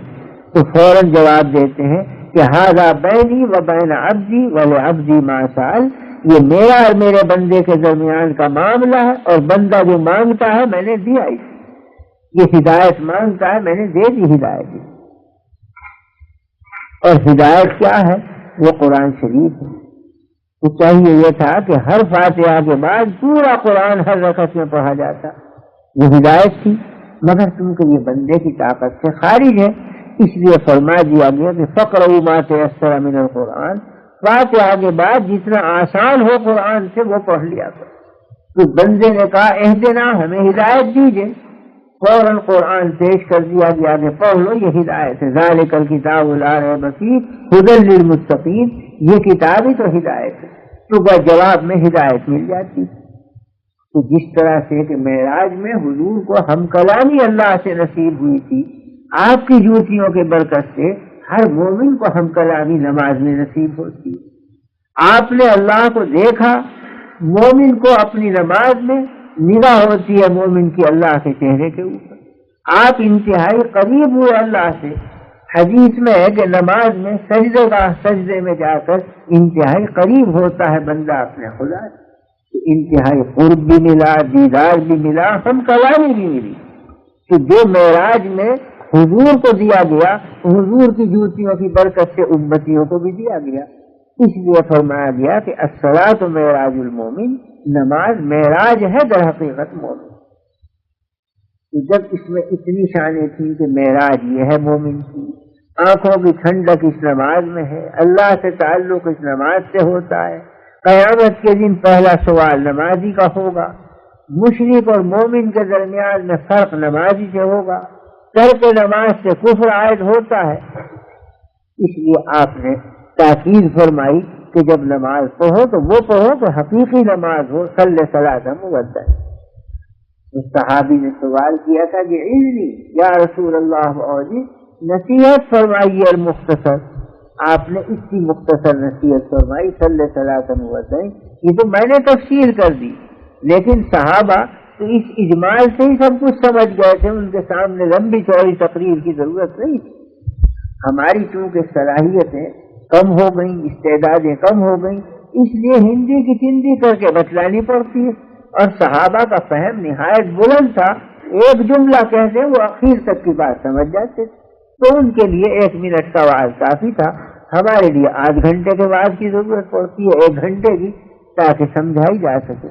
تو فوراً جواب دیتے ہیں کہ ھذا بینی و بین عبدی ولعبدی ما سأل، یہ میرا اور میرے بندے کے درمیان کا معاملہ ہے اور بندہ جو مانگتا ہے میں نے دیا اسے. یہ ہدایت مانگتا ہے میں نے دے دی ہدایت. اور ہدایت کیا ہے؟ وہ قرآن شریف ہے. تو چاہیے یہ تھا کہ ہر فاتحہ کے بعد پورا قرآن ہر رکعت میں پڑھا جاتا، یہ ہدایت تھی. مگر چونکہ یہ بندے کی طاقت سے خارج ہے اس لیے فرما دیا گیا کہ فقرؤوا ما تیسر من القرآن، فاتحہ کے بعد جتنا آسان ہو قرآن سے وہ پڑھ لیا کرو. تو بندے نے کہا اہدنا، ہمیں ہدایت دیجیے. فوراً قرآن پیش کر دیا گیا کہ پڑھ لو، یہ ہدایت ہے. ذالک الکتاب لا ریب فیہ ھدی للمتقین، یہ کتاب ہی تو ہدایت ہے. تو جواب میں ہدایت مل جاتی. تو جس طرح سے کہ معراج میں حضور کو ہم کلامی اللہ سے نصیب ہوئی تھی، آپ کی جوتیوں کے برکت سے ہر مومن کو ہم کلامی نماز میں نصیب ہوتی ہے. آپ نے اللہ کو دیکھا، مومن کو اپنی نماز میں نگاہ ہوتی ہے مومن کی اللہ کے چہرے کے اوپر. آپ انتہائی قریب ہوئے اللہ سے. حدیث میں ہے کہ نماز میں سجدے میں جا کر انتہائی قریب ہوتا ہے بندہ اپنے خدا سے. انتہائی قرب بھی ملا، دیدار بھی ملا، ہم کلامی بھی ملی. تو جو معراج میں حضور کو دیا گیا، حضور کی جوتیوں کی برکت سے امتیوں کو بھی دیا گیا. اس لیے فرمایا گیا کہ الصلاۃ معراج المومن، نماز معراج ہے در حقیقت مومن. تو جب اس میں اتنی شانیں تھیں کہ معراج یہ ہے مومن کی، آنکھوں کی ٹھنڈک اس نماز میں ہے، اللہ سے تعلق اس نماز سے ہوتا ہے. قیامت کے دن پہلا سوال نمازی کا ہوگا، مشرک اور مومن کے درمیان میں فرق نمازی سے ہوگا، ترک نماز سے کفر عائد ہوتا ہے. اس لیے آپ نے تاکید فرمائی کہ جب نماز پڑھو تو وہ پڑھو کہ حقیقی نماز ہو. صلی صلاۃ مودع. اس صحابی نے سوال کیا تھا کہ علمی یا رسول اللہ، اور نصیحت فرمائیے المختصر. آپ نے اس کی مختصر نصیحت فرمائی صلی صلاۃ مودع. یہ تو میں نے تفسیر کر دی، لیکن صحابہ تو اس اجمال سے ہی سب کچھ سمجھ گئے تھے، ان کے سامنے لمبی چوڑی تقریر کی ضرورت نہیں تھی. ہماری چونکہ صلاحیتیں کم ہو گئیں، استعدادیں کم ہو گئیں، اس لیے ہندی کی چندی کر کے بتلانی پڑتی ہے، اور صحابہ کا فہم نہایت بلند تھا، ایک جملہ کہتے وہ اخیر تک کی بات سمجھ جاتے، تو ان کے لیے 1 منٹ کا وعظ کافی تھا، ہمارے لیے آدھ گھنٹے کے وعظ کی ضرورت پڑتی ہے، 1 گھنٹے کی، تاکہ سمجھائی جا سکے۔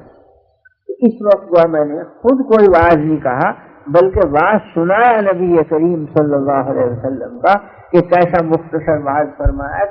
اس وقت میں نے خود کوئی وعظ نہیں کہا، بلکہ وعظ سنایا نبی کریم صلی اللہ علیہ وسلم کا کہ کیسا مختصر وعظ فرمایا۔